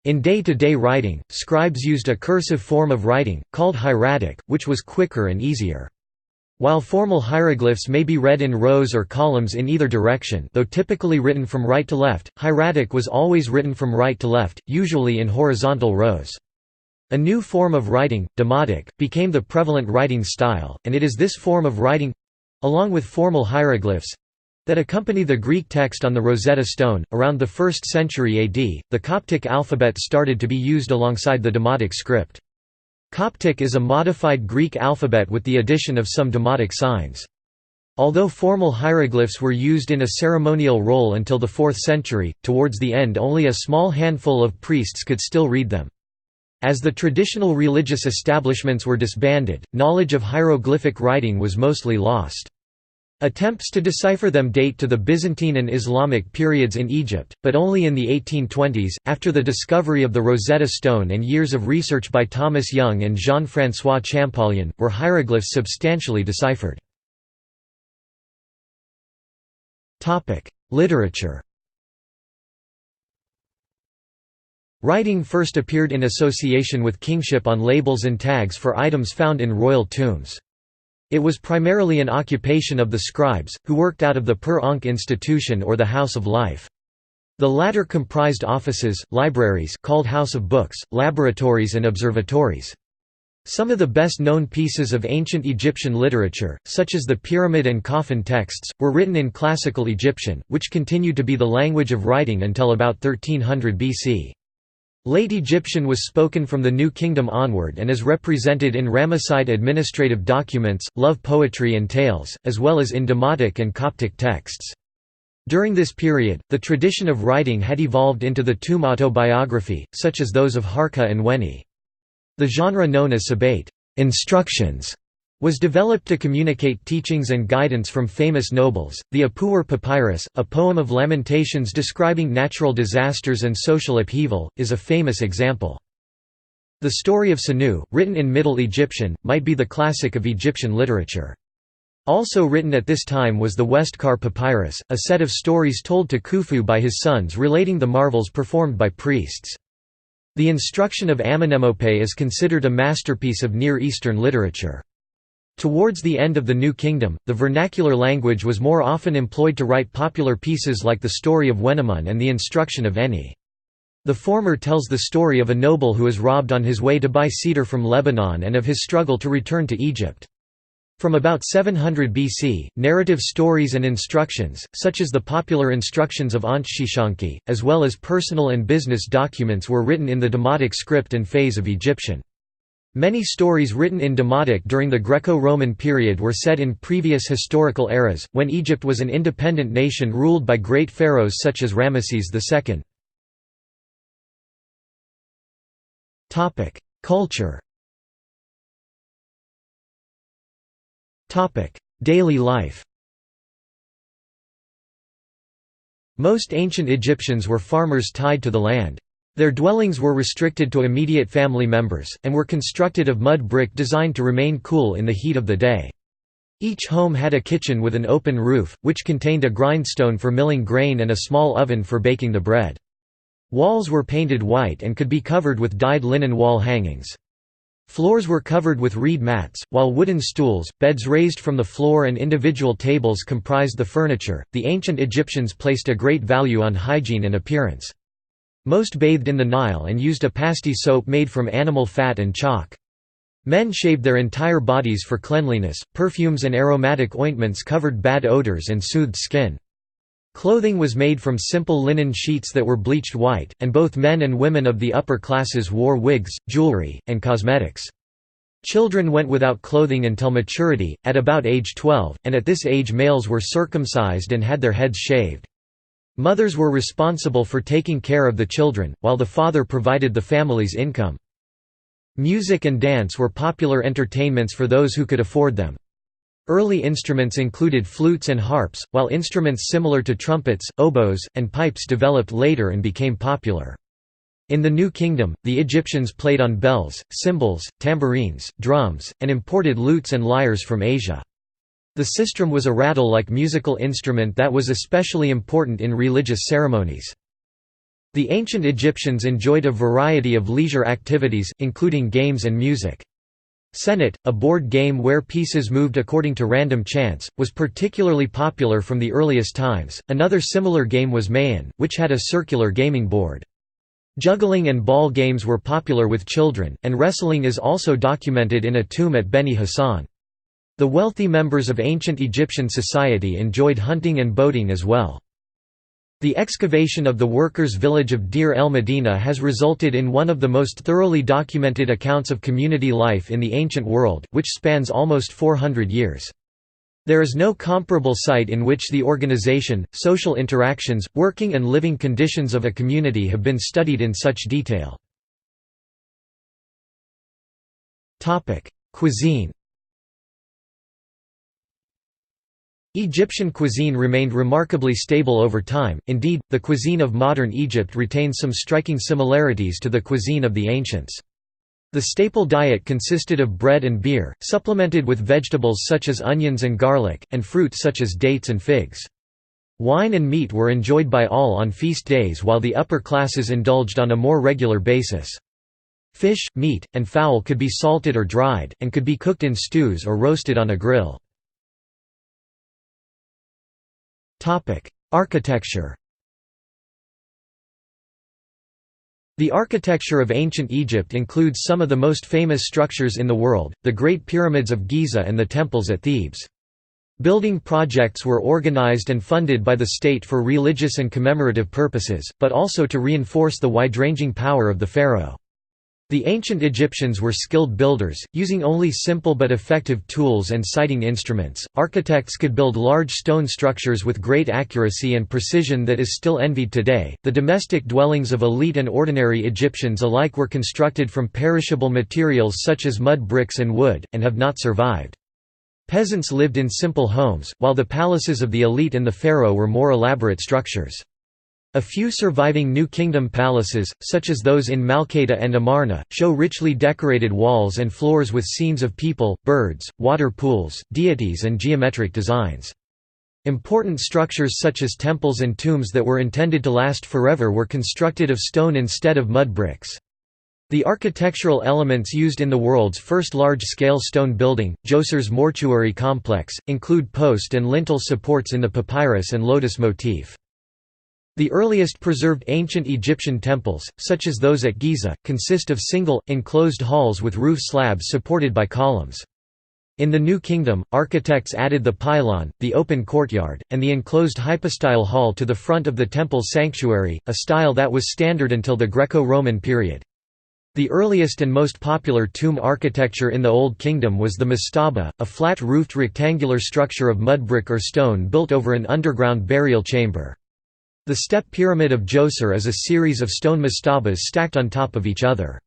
[SPEAKER 1] In day-to-day writing, scribes used a cursive form of writing, called hieratic, which was quicker and easier. While formal hieroglyphs may be read in rows or columns in either direction, though typically written from right to left, hieratic was always written from right to left, usually in horizontal rows. A new form of writing, demotic, became the prevalent writing style, and it is this form of writing—along with formal hieroglyphs—that accompany the Greek text on the Rosetta Stone. Around the 1st century AD, the Coptic alphabet started to be used alongside the demotic script. Coptic is a modified Greek alphabet with the addition of some demotic signs. Although formal hieroglyphs were used in a ceremonial role until the 4th century, towards the end only a small handful of priests could still read them. As the traditional religious establishments were disbanded, knowledge of hieroglyphic writing was mostly lost. Attempts to decipher them date to the Byzantine and Islamic periods in Egypt, but only in the 1820s, after the discovery of the Rosetta Stone and years of research by Thomas Young and Jean-François Champollion, were hieroglyphs substantially deciphered. Literature. Writing first appeared in association with kingship on labels and tags for items found in royal tombs. It was primarily an occupation of the scribes, who worked out of the per Ankh institution or the House of Life. The latter comprised offices, libraries called House of Books, laboratories and observatories. Some of the best-known pieces of ancient Egyptian literature, such as the pyramid and coffin texts, were written in Classical Egyptian, which continued to be the language of writing until about 1300 BC. Late Egyptian was spoken from the New Kingdom onward and is represented in Ramesside administrative documents, love poetry and tales, as well as in Demotic and Coptic texts. During this period, the tradition of writing had evolved into the tomb autobiography, such as those of Harka and Weni. The genre known as sabate instructions was developed to communicate teachings and guidance from famous nobles. The Apuwer Papyrus, a poem of lamentations describing natural disasters and social upheaval, is a famous example. The story of Sanu, written in Middle Egyptian, might be the classic of Egyptian literature. Also written at this time was the Westkar Papyrus, a set of stories told to Khufu by his sons relating the marvels performed by priests. The Instruction of Amenemope is considered a masterpiece of Near Eastern literature. Towards the end of the New Kingdom, the vernacular language was more often employed to write popular pieces like the story of Wenamun and the Instruction of Eni. The former tells the story of a noble who is robbed on his way to buy cedar from Lebanon and of his struggle to return to Egypt. From about 700 BC, narrative stories and instructions, such as the popular instructions of Antshishanki, as well as personal and business documents were written in the Demotic script and phase of Egyptian. Many stories written in Demotic during the Greco-Roman period were set in previous historical eras, when Egypt was an independent nation ruled by great pharaohs such as Ramesses II. Culture. Daily life. Most ancient Egyptians were farmers tied to the land. Their dwellings were restricted to immediate family members, and were constructed of mud brick designed to remain cool in the heat of the day. Each home had a kitchen with an open roof, which contained a grindstone for milling grain and a small oven for baking the bread. Walls were painted white and could be covered with dyed linen wall hangings. Floors were covered with reed mats, while wooden stools, beds raised from the floor and individual tables comprised the furniture. The ancient Egyptians placed a great value on hygiene and appearance. Most bathed in the Nile and used a pasty soap made from animal fat and chalk. Men shaved their entire bodies for cleanliness. Perfumes and aromatic ointments covered bad odors and soothed skin. Clothing was made from simple linen sheets that were bleached white, and both men and women of the upper classes wore wigs, jewelry, and cosmetics. Children went without clothing until maturity, at about age 12, and at this age males were circumcised and had their heads shaved. Mothers were responsible for taking care of the children, while the father provided the family's income. Music and dance were popular entertainments for those who could afford them. Early instruments included flutes and harps, while instruments similar to trumpets, oboes, and pipes developed later and became popular. In the New Kingdom, the Egyptians played on bells, cymbals, tambourines, drums, and imported lutes and lyres from Asia. The sistrum was a rattle-like musical instrument that was especially important in religious ceremonies. The ancient Egyptians enjoyed a variety of leisure activities, including games and music. Senet, a board game where pieces moved according to random chance, was particularly popular from the earliest times. Another similar game was Mayan, which had a circular gaming board. Juggling and ball games were popular with children, and wrestling is also documented in a tomb at Beni Hassan. The wealthy members of ancient Egyptian society enjoyed hunting and boating as well. The excavation of the workers' village of Deir el-Medina has resulted in one of the most thoroughly documented accounts of community life in the ancient world, which spans almost 400 years. There is no comparable site in which the organization, social interactions, working and living conditions of a community have been studied in such detail. Cuisine. Egyptian cuisine remained remarkably stable over time. Indeed, the cuisine of modern Egypt retains some striking similarities to the cuisine of the ancients. The staple diet consisted of bread and beer, supplemented with vegetables such as onions and garlic, and fruit such as dates and figs. Wine and meat were enjoyed by all on feast days while the upper classes indulged on a more regular basis. Fish, meat, and fowl could be salted or dried, and could be cooked in stews or roasted on a grill. Architecture. The architecture of ancient Egypt includes some of the most famous structures in the world, the Great Pyramids of Giza and the temples at Thebes. Building projects were organized and funded by the state for religious and commemorative purposes, but also to reinforce the wide-ranging power of the pharaoh. The ancient Egyptians were skilled builders, using only simple but effective tools and sighting instruments. Architects could build large stone structures with great accuracy and precision that is still envied today. The domestic dwellings of elite and ordinary Egyptians alike were constructed from perishable materials such as mud bricks and wood, and have not survived. Peasants lived in simple homes, while the palaces of the elite and the pharaoh were more elaborate structures. A few surviving New Kingdom palaces, such as those in Malkata and Amarna, show richly decorated walls and floors with scenes of people, birds, water pools, deities and geometric designs. Important structures such as temples and tombs that were intended to last forever were constructed of stone instead of mud bricks. The architectural elements used in the world's first large-scale stone building, Djoser's mortuary complex, include post and lintel supports in the papyrus and lotus motif. The earliest preserved ancient Egyptian temples, such as those at Giza, consist of single, enclosed halls with roof slabs supported by columns. In the New Kingdom, architects added the pylon, the open courtyard, and the enclosed hypostyle hall to the front of the temple's sanctuary, a style that was standard until the Greco-Roman period. The earliest and most popular tomb architecture in the Old Kingdom was the mastaba, a flat-roofed rectangular structure of mud brick or stone built over an underground burial chamber. The step pyramid of Djoser is a series of stone mastabas stacked on top of each other.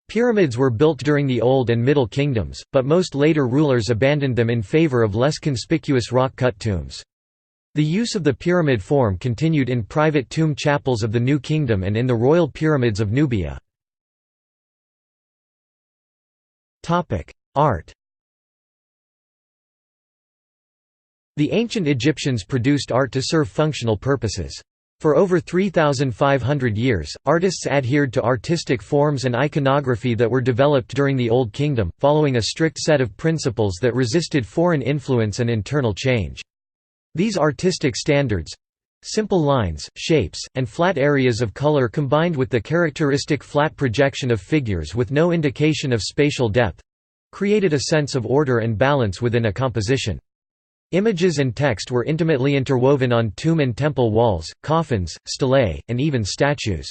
[SPEAKER 1] Pyramids were built during the Old and Middle Kingdoms, but most later rulers abandoned them in favor of less conspicuous rock-cut tombs. The use of the pyramid form continued in private tomb chapels of the New Kingdom and in the royal pyramids of Nubia. Art. The ancient Egyptians produced art to serve functional purposes. For over 3,500 years, artists adhered to artistic forms and iconography that were developed during the Old Kingdom, following a strict set of principles that resisted foreign influence and internal change. These artistic standards—simple lines, shapes, and flat areas of color combined with the characteristic flat projection of figures with no indication of spatial depth—created a sense of order and balance within a composition. Images and text were intimately interwoven on tomb and temple walls, coffins, stelae, and even statues.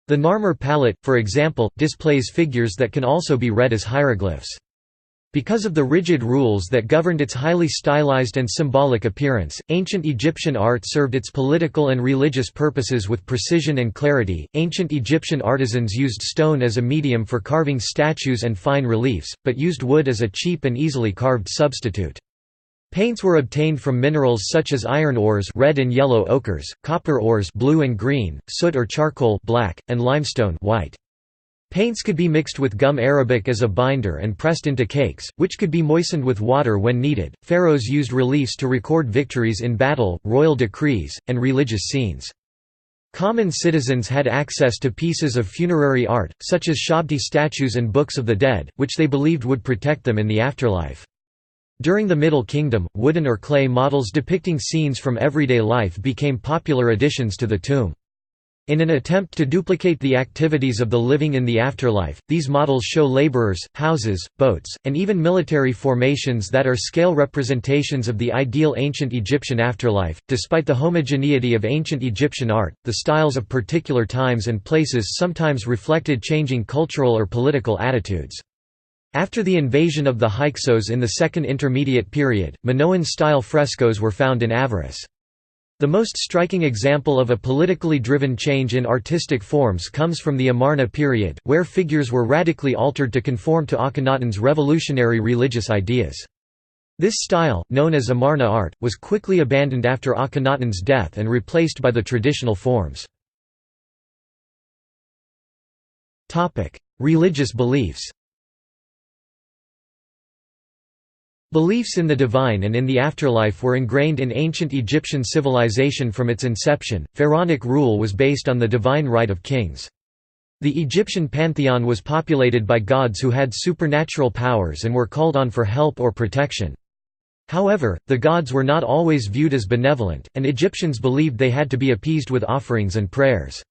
[SPEAKER 1] The Narmer palette, for example, displays figures that can also be read as hieroglyphs. Because of the rigid rules that governed its highly stylized and symbolic appearance, ancient Egyptian art served its political and religious purposes with precision and clarity. Ancient Egyptian artisans used stone as a medium for carving statues and fine reliefs, but used wood as a cheap and easily carved substitute. Paints were obtained from minerals such as iron ores, red and yellow ochres, copper ores, blue and green, soot or charcoal, black, and limestone, white. Paints could be mixed with gum arabic as a binder and pressed into cakes, which could be moistened with water when needed. Pharaohs used reliefs to record victories in battle, royal decrees, and religious scenes. Common citizens had access to pieces of funerary art, such as Shabdi statues and books of the dead, which they believed would protect them in the afterlife. During the Middle Kingdom, wooden or clay models depicting scenes from everyday life became popular additions to the tomb. In an attempt to duplicate the activities of the living in the afterlife, these models show laborers, houses, boats, and even military formations that are scale representations of the ideal ancient Egyptian afterlife. Despite the homogeneity of ancient Egyptian art, the styles of particular times and places sometimes reflected changing cultural or political attitudes. After the invasion of the Hyksos in the Second Intermediate Period, Minoan-style frescoes were found in Avaris. The most striking example of a politically driven change in artistic forms comes from the Amarna period, where figures were radically altered to conform to Akhenaten's revolutionary religious ideas. This style, known as Amarna art, was quickly abandoned after Akhenaten's death and replaced by the traditional forms. Religious beliefs. Beliefs in the divine and in the afterlife were ingrained in ancient Egyptian civilization from its inception. Pharaonic rule was based on the divine right of kings. The Egyptian pantheon was populated by gods who had supernatural powers and were called on for help or protection. However, the gods were not always viewed as benevolent, and Egyptians believed they had to be appeased with offerings and prayers.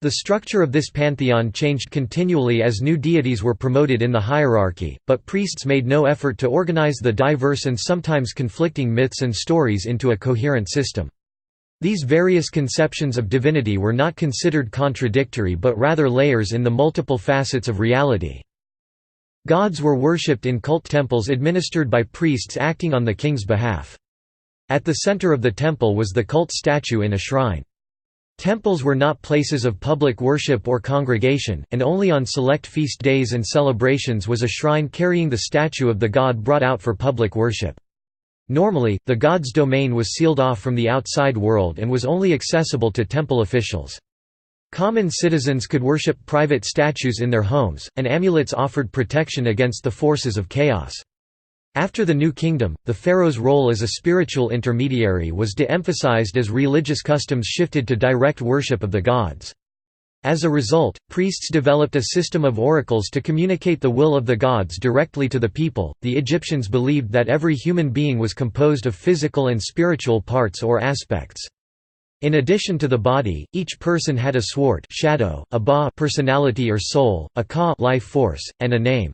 [SPEAKER 1] The structure of this pantheon changed continually as new deities were promoted in the hierarchy, but priests made no effort to organize the diverse and sometimes conflicting myths and stories into a coherent system. These various conceptions of divinity were not considered contradictory but rather layers in the multiple facets of reality. Gods were worshipped in cult temples administered by priests acting on the king's behalf. At the center of the temple was the cult statue in a shrine. Temples were not places of public worship or congregation, and only on select feast days and celebrations was a shrine carrying the statue of the god brought out for public worship. Normally, the god's domain was sealed off from the outside world and was only accessible to temple officials. Common citizens could worship private statues in their homes, and amulets offered protection against the forces of chaos. After the New Kingdom, the pharaoh's role as a spiritual intermediary was de-emphasized as religious customs shifted to direct worship of the gods. As a result, priests developed a system of oracles to communicate the will of the gods directly to the people. The Egyptians believed that every human being was composed of physical and spiritual parts or aspects. In addition to the body, each person had a swart shadow, a ba personality or soul, a ka life force, and a name.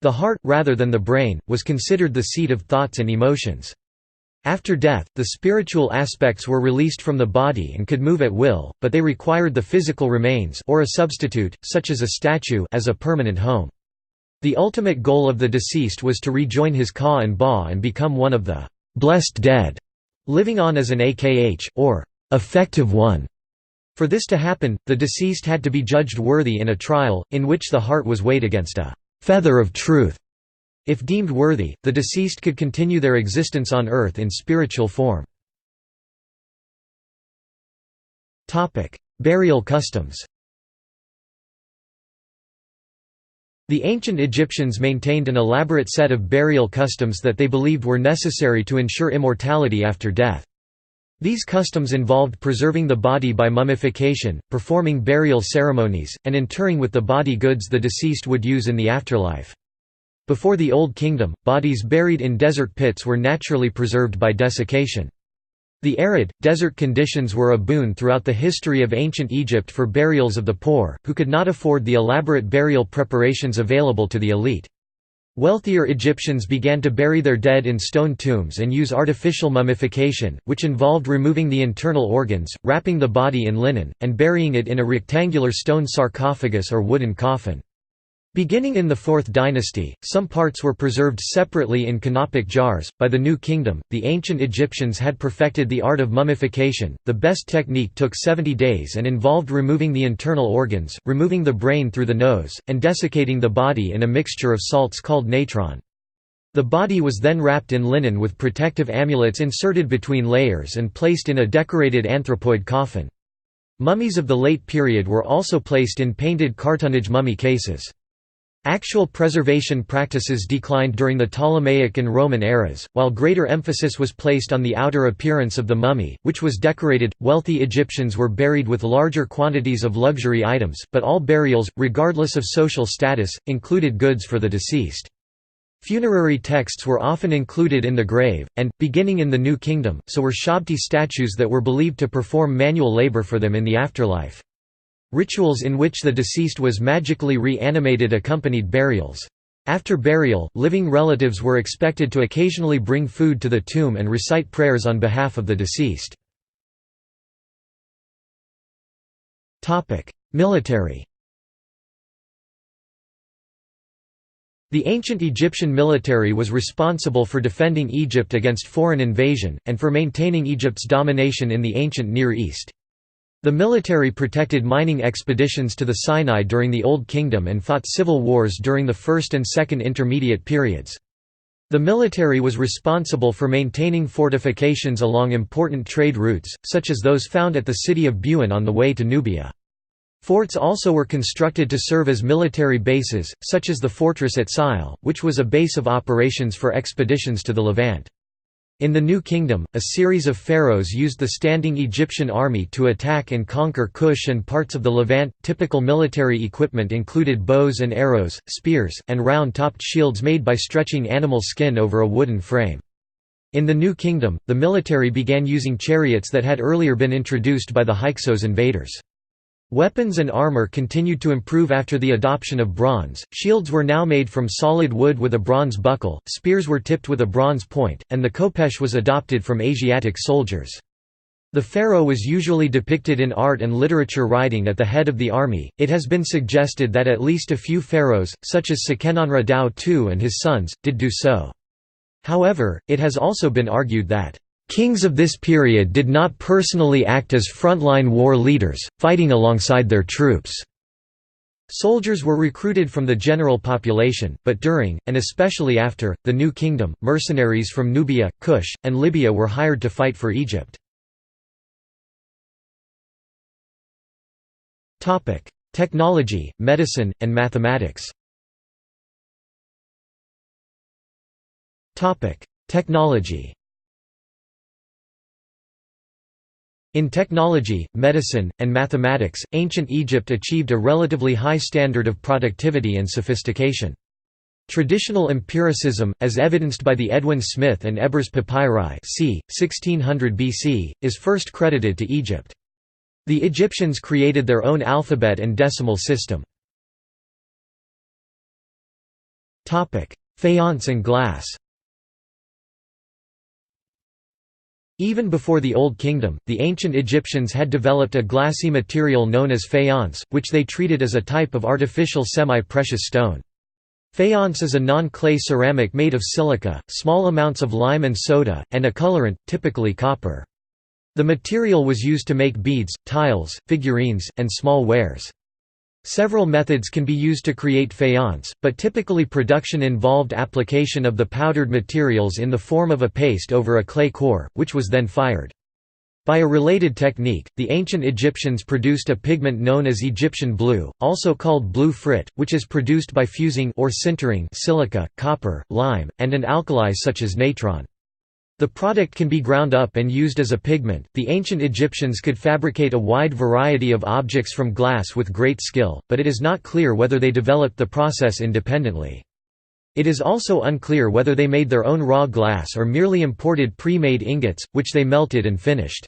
[SPEAKER 1] The heart, rather than the brain, was considered the seat of thoughts and emotions. After death, the spiritual aspects were released from the body and could move at will, but they required the physical remains or a substitute, such as a statue, as a permanent home. The ultimate goal of the deceased was to rejoin his ka and ba and become one of the blessed dead, living on as an akh, or effective one. For this to happen, the deceased had to be judged worthy in a trial, in which the heart was weighed against a feather of truth. If deemed worthy, the deceased could continue their existence on earth in spiritual form. Burial customs. The ancient Egyptians maintained an elaborate set of burial customs that they believed were necessary to ensure immortality after death. These customs involved preserving the body by mummification, performing burial ceremonies, and interring with the body goods the deceased would use in the afterlife. Before the Old Kingdom, bodies buried in desert pits were naturally preserved by desiccation. The arid, desert conditions were a boon throughout the history of ancient Egypt for burials of the poor, who could not afford the elaborate burial preparations available to the elite. Wealthier Egyptians began to bury their dead in stone tombs and use artificial mummification, which involved removing the internal organs, wrapping the body in linen, and burying it in a rectangular stone sarcophagus or wooden coffin. Beginning in the 4th dynasty, some parts were preserved separately in canopic jars. By the New Kingdom, the ancient Egyptians had perfected the art of mummification. The best technique took 70 days and involved removing the internal organs, removing the brain through the nose, and desiccating the body in a mixture of salts called natron. The body was then wrapped in linen with protective amulets inserted between layers and placed in a decorated anthropoid coffin. Mummies of the late period were also placed in painted cartonnage mummy cases. Actual preservation practices declined during the Ptolemaic and Roman eras, while greater emphasis was placed on the outer appearance of the mummy, which was decorated. Wealthy Egyptians were buried with larger quantities of luxury items, but all burials, regardless of social status, included goods for the deceased. Funerary texts were often included in the grave, and, beginning in the New Kingdom, so were shabti statues that were believed to perform manual labor for them in the afterlife. Rituals in which the deceased was magically reanimated accompanied burials. After burial, living relatives were expected to occasionally bring food to the tomb and recite prayers on behalf of the deceased. Military. The ancient Egyptian military was responsible for defending Egypt against foreign invasion, and for maintaining Egypt's domination in the ancient Near East. The military protected mining expeditions to the Sinai during the Old Kingdom and fought civil wars during the First and Second Intermediate periods. The military was responsible for maintaining fortifications along important trade routes, such as those found at the city of Buin on the way to Nubia. Forts also were constructed to serve as military bases, such as the fortress at Sile, which was a base of operations for expeditions to the Levant. In the New Kingdom, a series of pharaohs used the standing Egyptian army to attack and conquer Kush and parts of the Levant. Typical military equipment included bows and arrows, spears, and round-topped shields made by stretching animal skin over a wooden frame. In the New Kingdom, the military began using chariots that had earlier been introduced by the Hyksos invaders. Weapons and armor continued to improve after the adoption of bronze. Shields were now made from solid wood with a bronze buckle, spears were tipped with a bronze point, and the khopesh was adopted from Asiatic soldiers. The pharaoh was usually depicted in art and literature riding at the head of the army. It has been suggested that at least a few pharaohs, such as Seqenenre Dao II and his sons, did do so. However, it has also been argued that kings of this period did not personally act as frontline war leaders, fighting alongside their troops. Soldiers were recruited from the general population, but during, and especially after, the New Kingdom, mercenaries from Nubia, Kush, and Libya were hired to fight for Egypt. Technology, medicine, and mathematics. Technology. In technology, medicine, and mathematics, ancient Egypt achieved a relatively high standard of productivity and sophistication. Traditional empiricism, as evidenced by the Edwin Smith and Ebers papyri c. 1600 BC, is first credited to Egypt. The Egyptians created their own alphabet and decimal system. Faience and glass. Even before the Old Kingdom, the ancient Egyptians had developed a glassy material known as faience, which they treated as a type of artificial semi-precious stone. Faience is a non-clay ceramic made of silica, small amounts of lime and soda, and a colorant, typically copper. The material was used to make beads, tiles, figurines, and small wares. Several methods can be used to create faience, but typically production involved application of the powdered materials in the form of a paste over a clay core, which was then fired. By a related technique, the ancient Egyptians produced a pigment known as Egyptian blue, also called blue frit, which is produced by fusing or sintering silica, copper, lime, and an alkali such as natron. The product can be ground up and used as a pigment. The ancient Egyptians could fabricate a wide variety of objects from glass with great skill, but it is not clear whether they developed the process independently. It is also unclear whether they made their own raw glass or merely imported pre-made ingots, which they melted and finished.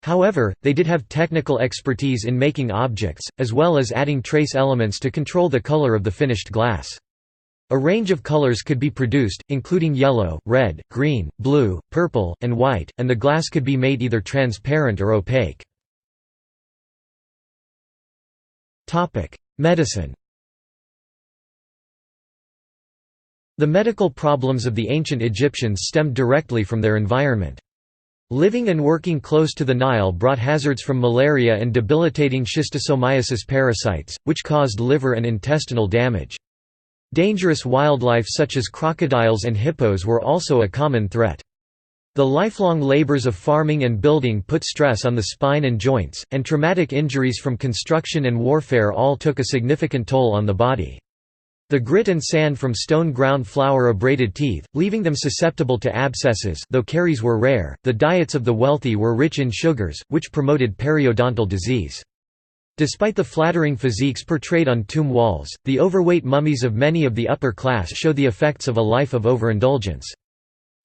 [SPEAKER 1] However, they did have technical expertise in making objects, as well as adding trace elements to control the color of the finished glass. A range of colors could be produced, including yellow, red, green, blue, purple, and white, and the glass could be made either transparent or opaque. Medicine. The medical problems of the ancient Egyptians stemmed directly from their environment. Living and working close to the Nile brought hazards from malaria and debilitating schistosomiasis parasites, which caused liver and intestinal damage. Dangerous wildlife such as crocodiles and hippos were also a common threat. The lifelong labors of farming and building put stress on the spine and joints, and traumatic injuries from construction and warfare all took a significant toll on the body. The grit and sand from stone ground flour abraded teeth, leaving them susceptible to abscesses. Though caries were rare, the diets of the wealthy were rich in sugars, which promoted periodontal disease. Despite the flattering physiques portrayed on tomb walls, the overweight mummies of many of the upper class show the effects of a life of overindulgence.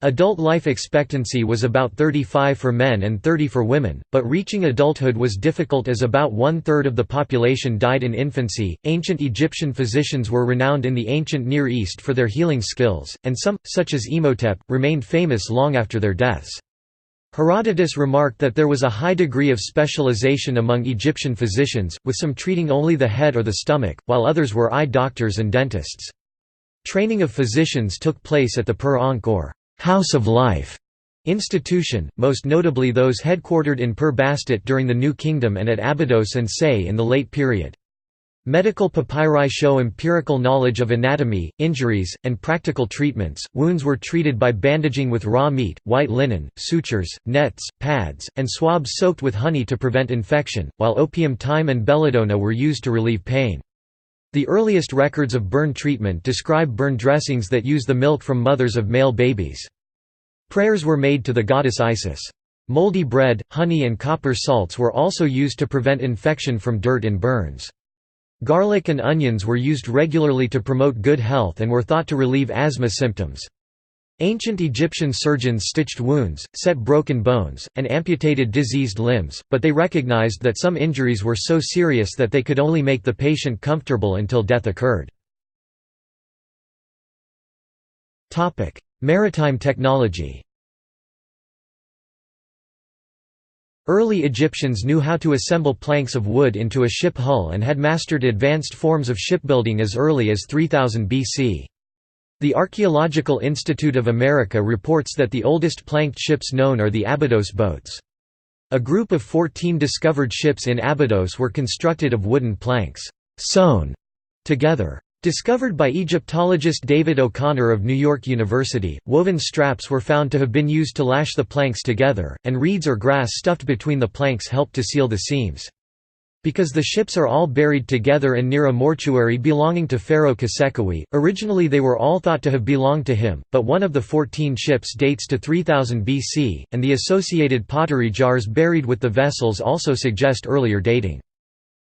[SPEAKER 1] Adult life expectancy was about 35 for men and 30 for women, but reaching adulthood was difficult as about 1/3 of the population died in infancy. Ancient Egyptian physicians were renowned in the ancient Near East for their healing skills, and some, such as Imhotep, remained famous long after their deaths. Herodotus remarked that there was a high degree of specialization among Egyptian physicians, with some treating only the head or the stomach, while others were eye doctors and dentists. Training of physicians took place at the Per-Ankh or House of Life institution, most notably those headquartered in Per Bastet during the New Kingdom and at Abydos and Say in the late period. Medical papyri show empirical knowledge of anatomy, injuries, and practical treatments. Wounds were treated by bandaging with raw meat, white linen, sutures, nets, pads, and swabs soaked with honey to prevent infection, while opium, thyme, and belladonna were used to relieve pain. The earliest records of burn treatment describe burn dressings that use the milk from mothers of male babies. Prayers were made to the goddess Isis. Moldy bread, honey, and copper salts were also used to prevent infection from dirt in burns. Garlic and onions were used regularly to promote good health and were thought to relieve asthma symptoms. Ancient Egyptian surgeons stitched wounds, set broken bones, and amputated diseased limbs, but they recognized that some injuries were so serious that they could only make the patient comfortable until death occurred. Maritime technology. Early Egyptians knew how to assemble planks of wood into a ship hull and had mastered advanced forms of shipbuilding as early as 3000 BC. The Archaeological Institute of America reports that the oldest planked ships known are the Abydos boats. A group of 14 discovered ships in Abydos were constructed of wooden planks, sewn together. Discovered by Egyptologist David O'Connor of New York University, woven straps were found to have been used to lash the planks together, and reeds or grass stuffed between the planks helped to seal the seams. Because the ships are all buried together and near a mortuary belonging to Pharaoh Khosekwe, originally they were all thought to have belonged to him, but one of the 14 ships dates to 3000 BC, and the associated pottery jars buried with the vessels also suggest earlier dating.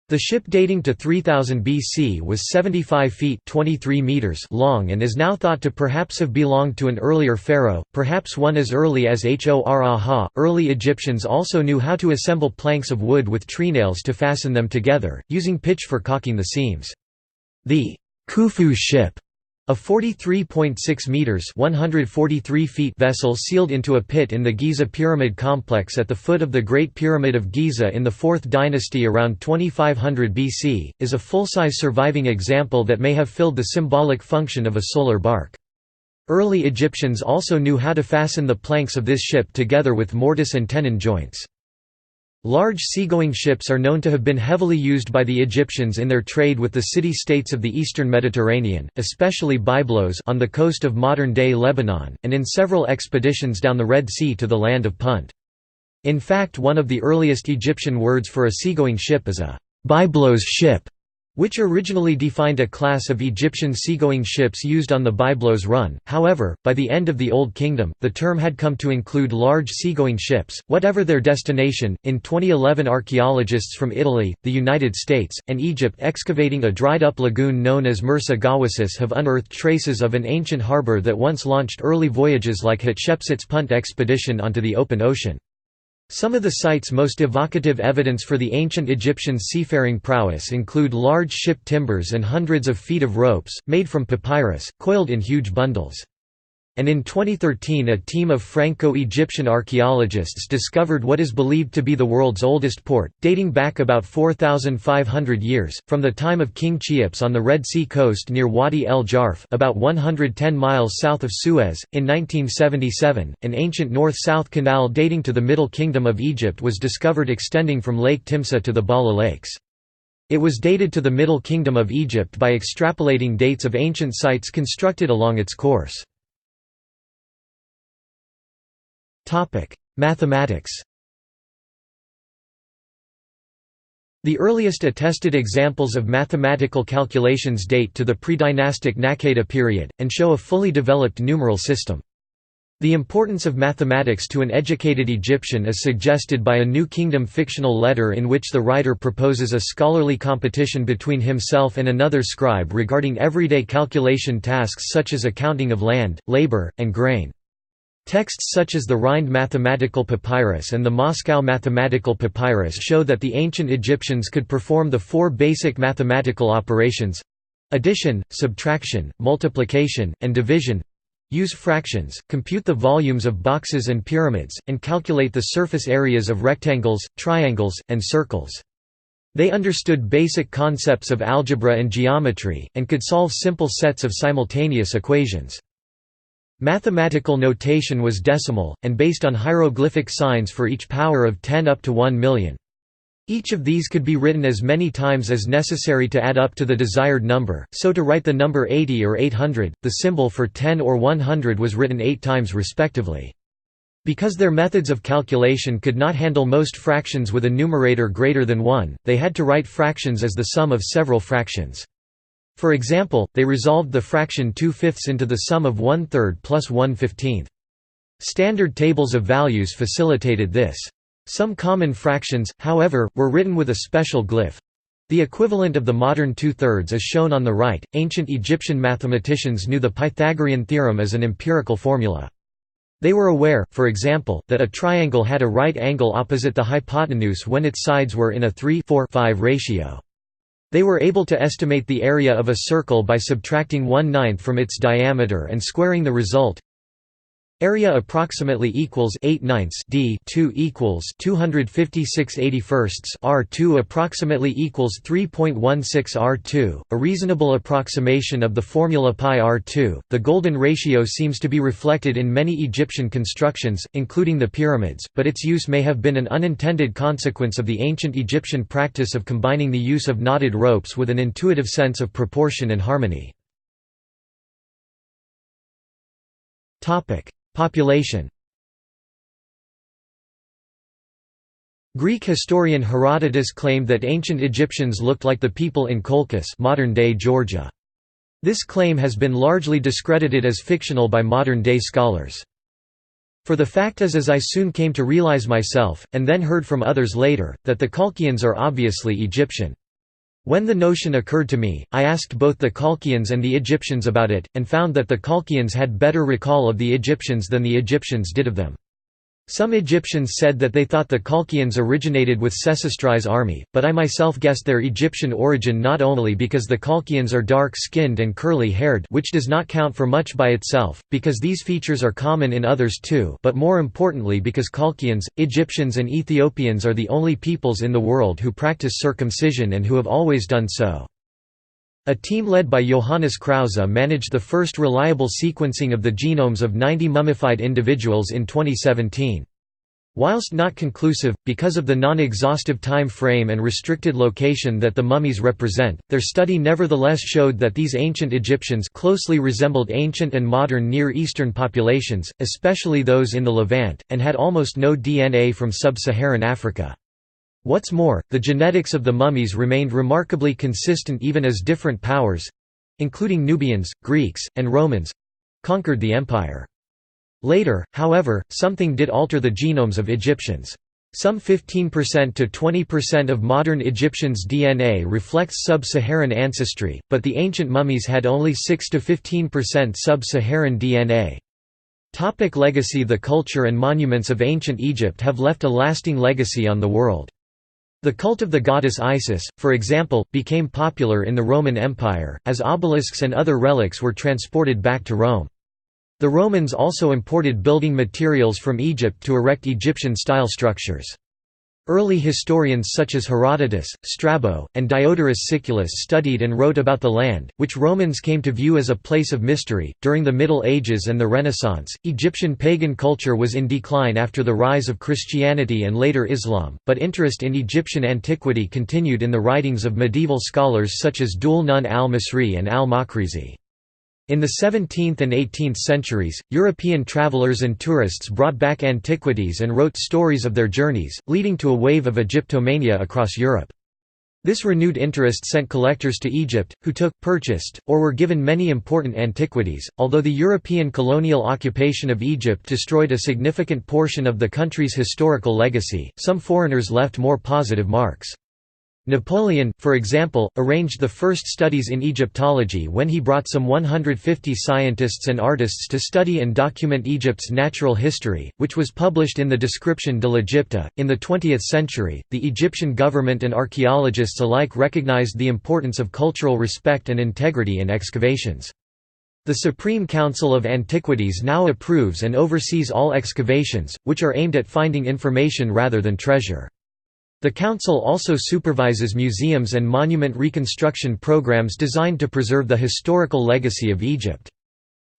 [SPEAKER 1] The ship dating to 3000 BC was 75 feet (23 meters) long and is now thought to perhaps have belonged to an earlier pharaoh, perhaps one as early as Hor-Aha. Early Egyptians also knew how to assemble planks of wood with treenails to fasten them together, using pitch for caulking the seams. The Khufu ship, a 43.6 meters (143 feet) vessel sealed into a pit in the Giza pyramid complex at the foot of the Great Pyramid of Giza in the 4th dynasty around 2500 BC, is a full-size surviving example that may have filled the symbolic function of a solar bark. Early Egyptians also knew how to fasten the planks of this ship together with mortise and tenon joints. Large seagoing ships are known to have been heavily used by the Egyptians in their trade with the city-states of the eastern Mediterranean, especially Byblos on the coast of modern-day Lebanon, and in several expeditions down the Red Sea to the land of Punt. In fact, one of the earliest Egyptian words for a seagoing ship is a Byblos ship, which originally defined a class of Egyptian seagoing ships used on the Byblos run. However, by the end of the Old Kingdom, the term had come to include large seagoing ships, whatever their destination. In 2011, archaeologists from Italy, the United States, and Egypt excavating a dried-up lagoon known as Mersa Gawasis have unearthed traces of an ancient harbor that once launched early voyages like Hatshepsut's Punt expedition onto the open ocean. Some of the site's most evocative evidence for the ancient Egyptian seafaring prowess include large ship timbers and hundreds of feet of ropes, made from papyrus, coiled in huge bundles. And in 2013 a team of Franco-Egyptian archaeologists discovered what is believed to be the world's oldest port, dating back about 4,500 years, from the time of King Cheops on the Red Sea coast near Wadi el Jarf, about 110 miles south of Suez. In 1977, an ancient north-south canal dating to the Middle Kingdom of Egypt was discovered extending from Lake Timsa to the Bala Lakes. It was dated to the Middle Kingdom of Egypt by extrapolating dates of ancient sites constructed along its course. Mathematics. The earliest attested examples of mathematical calculations date to the pre-dynastic Naqada period, and show a fully developed numeral system. The importance of mathematics to an educated Egyptian is suggested by a New Kingdom fictional letter in which the writer proposes a scholarly competition between himself and another scribe regarding everyday calculation tasks such as accounting of land, labor, and grain. Texts such as the Rind Mathematical Papyrus and the Moscow Mathematical Papyrus show that the ancient Egyptians could perform the four basic mathematical operations: addition, subtraction, multiplication, and division, use fractions, compute the volumes of boxes and pyramids, and calculate the surface areas of rectangles, triangles, and circles. They understood basic concepts of algebra and geometry, and could solve simple sets of simultaneous equations. Mathematical notation was decimal, and based on hieroglyphic signs for each power of 10 up to 1 million. Each of these could be written as many times as necessary to add up to the desired number, so to write the number 80 or 800, the symbol for 10 or 100 was written 8 times respectively. Because their methods of calculation could not handle most fractions with a numerator greater than 1, they had to write fractions as the sum of several fractions. For example, they resolved the fraction 2/5 into the sum of 1/3 plus 1/15. Standard tables of values facilitated this. Some common fractions, however, were written with a special glyph. The equivalent of the modern 2/3 is shown on the right. Ancient Egyptian mathematicians knew the Pythagorean theorem as an empirical formula. They were aware, for example, that a triangle had a right angle opposite the hypotenuse when its sides were in a 3:4:5 ratio. They were able to estimate the area of a circle by subtracting 1/9 from its diameter and squaring the result. Area approximately equals 8/9 d 2 equals 256/81 r2 approximately equals 3.16 r2, a reasonable approximation of the formula pi r2. The golden ratio seems to be reflected in many Egyptian constructions, including the pyramids, but its use may have been an unintended consequence of the ancient Egyptian practice of combining the use of knotted ropes with an intuitive sense of proportion and harmony. Population. Greek historian Herodotus claimed that ancient Egyptians looked like the people in Colchis, modern-day Georgia. This claim has been largely discredited as fictional by modern-day scholars. For the fact is, as I soon came to realize myself, and then heard from others later, that the Colchians are obviously Egyptian. When the notion occurred to me, I asked both the Colchians and the Egyptians about it, and found that the Colchians had better recall of the Egyptians than the Egyptians did of them. Some Egyptians said that they thought the Colchians originated with Sesostris' army, but I myself guessed their Egyptian origin not only because the Colchians are dark-skinned and curly-haired, which does not count for much by itself, because these features are common in others too, but more importantly because Colchians, Egyptians and Ethiopians are the only peoples in the world who practice circumcision and who have always done so. A team led by Johannes Krause managed the first reliable sequencing of the genomes of 90 mummified individuals in 2017. Whilst not conclusive, because of the non-exhaustive time frame and restricted location that the mummies represent, their study nevertheless showed that these ancient Egyptians closely resembled ancient and modern Near Eastern populations, especially those in the Levant, and had almost no DNA from sub-Saharan Africa. What's more, the genetics of the mummies remained remarkably consistent even as different powers—including Nubians, Greeks, and Romans—conquered the empire. Later, however, something did alter the genomes of Egyptians. Some 15% to 20% of modern Egyptians' DNA reflects sub-Saharan ancestry, but the ancient mummies had only 6 to 15% sub-Saharan DNA. Legacy. The culture and monuments of ancient Egypt have left a lasting legacy on the world. The cult of the goddess Isis, for example, became popular in the Roman Empire, as obelisks and other relics were transported back to Rome. The Romans also imported building materials from Egypt to erect Egyptian-style structures. Early historians such as Herodotus, Strabo, and Diodorus Siculus studied and wrote about the land, which Romans came to view as a place of mystery. During the Middle Ages and the Renaissance, Egyptian pagan culture was in decline after the rise of Christianity and later Islam, but interest in Egyptian antiquity continued in the writings of medieval scholars such as Dhul Nun al-Masri and al-Makrizi. In the 17th and 18th centuries, European travelers and tourists brought back antiquities and wrote stories of their journeys, leading to a wave of Egyptomania across Europe. This renewed interest sent collectors to Egypt, who took, purchased, or were given many important antiquities. Although the European colonial occupation of Egypt destroyed a significant portion of the country's historical legacy, some foreigners left more positive marks. Napoleon, for example, arranged the first studies in Egyptology when he brought some 150 scientists and artists to study and document Egypt's natural history, which was published in the Description de l'Egypte. In the 20th century, the Egyptian government and archaeologists alike recognized the importance of cultural respect and integrity in excavations. The Supreme Council of Antiquities now approves and oversees all excavations, which are aimed at finding information rather than treasure. The Council also supervises museums and monument reconstruction programs designed to preserve the historical legacy of Egypt.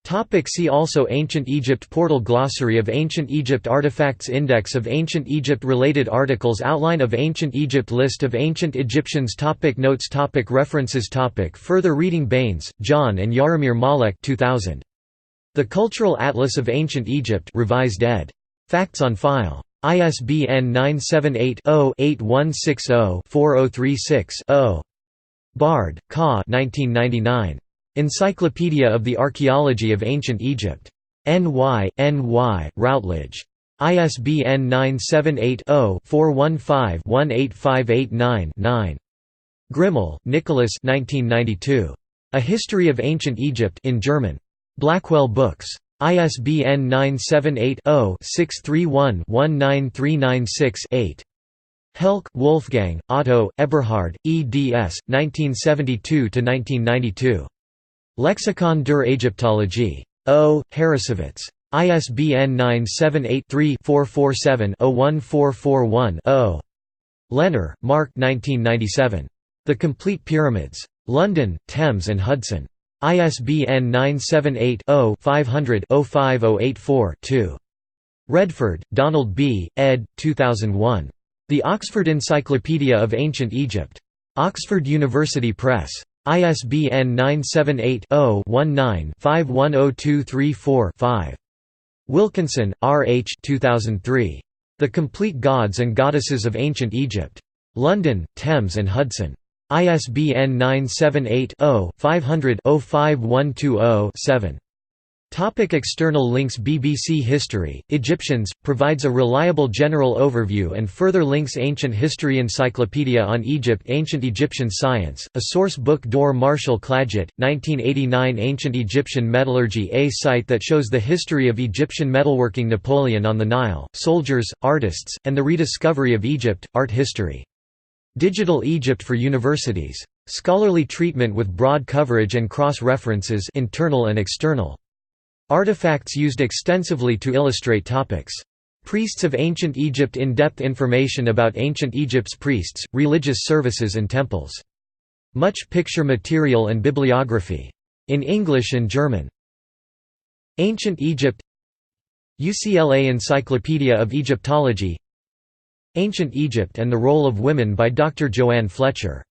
[SPEAKER 1] See also Ancient Egypt Portal Glossary of Ancient Egypt Artifacts Index of Ancient Egypt Related articles Outline of Ancient Egypt List of Ancient Egyptians Notes References Further reading Baines, John and Jaromir Malek 2000. The Cultural Atlas of Ancient Egypt Revised ed. Facts on file. ISBN 978-0-8160-4036-0. Bard, Ka 1999. Encyclopedia of the Archaeology of Ancient Egypt. NY, Routledge. ISBN 978-0-415-18589-9. Grimmel, Nicholas 1992. A History of Ancient Egypt in German. Blackwell Books. ISBN 978-0-631-19396-8. Helk, Wolfgang, Otto, Eberhard, eds. 1972–1992. Lexikon der Egyptologie. O. Harrassowitz. ISBN 978-3-447-01441-0. Lenner, Mark 1997. The Complete Pyramids. London, Thames and Hudson. ISBN 978-0-500-05084-2. Redford, Donald B., ed. 2001. The Oxford Encyclopedia of Ancient Egypt. Oxford University Press. ISBN 978-0-19-510234-5. Wilkinson, R. H. 2003. The Complete Gods and Goddesses of Ancient Egypt. London, Thames and Hudson. ISBN 978-0-500-05120-7. External links BBC History, Egyptians, provides a reliable general overview and further links Ancient History Encyclopedia on Egypt Ancient Egyptian Science, a source book Dor Marshall Clagett, 1989 Ancient Egyptian Metallurgy a site that shows the history of Egyptian metalworking Napoleon on the Nile, soldiers, artists, and the rediscovery of Egypt, art history. Digital Egypt for Universities. Scholarly treatment with broad coverage and cross-references internal and external. Artifacts used extensively to illustrate topics. Priests of Ancient Egypt in-depth information about Ancient Egypt's priests, religious services and temples. Much picture material and bibliography. In English and German. Ancient Egypt. UCLA Encyclopedia of Egyptology. Ancient Egypt and the Role of Women by Dr. Joanne Fletcher.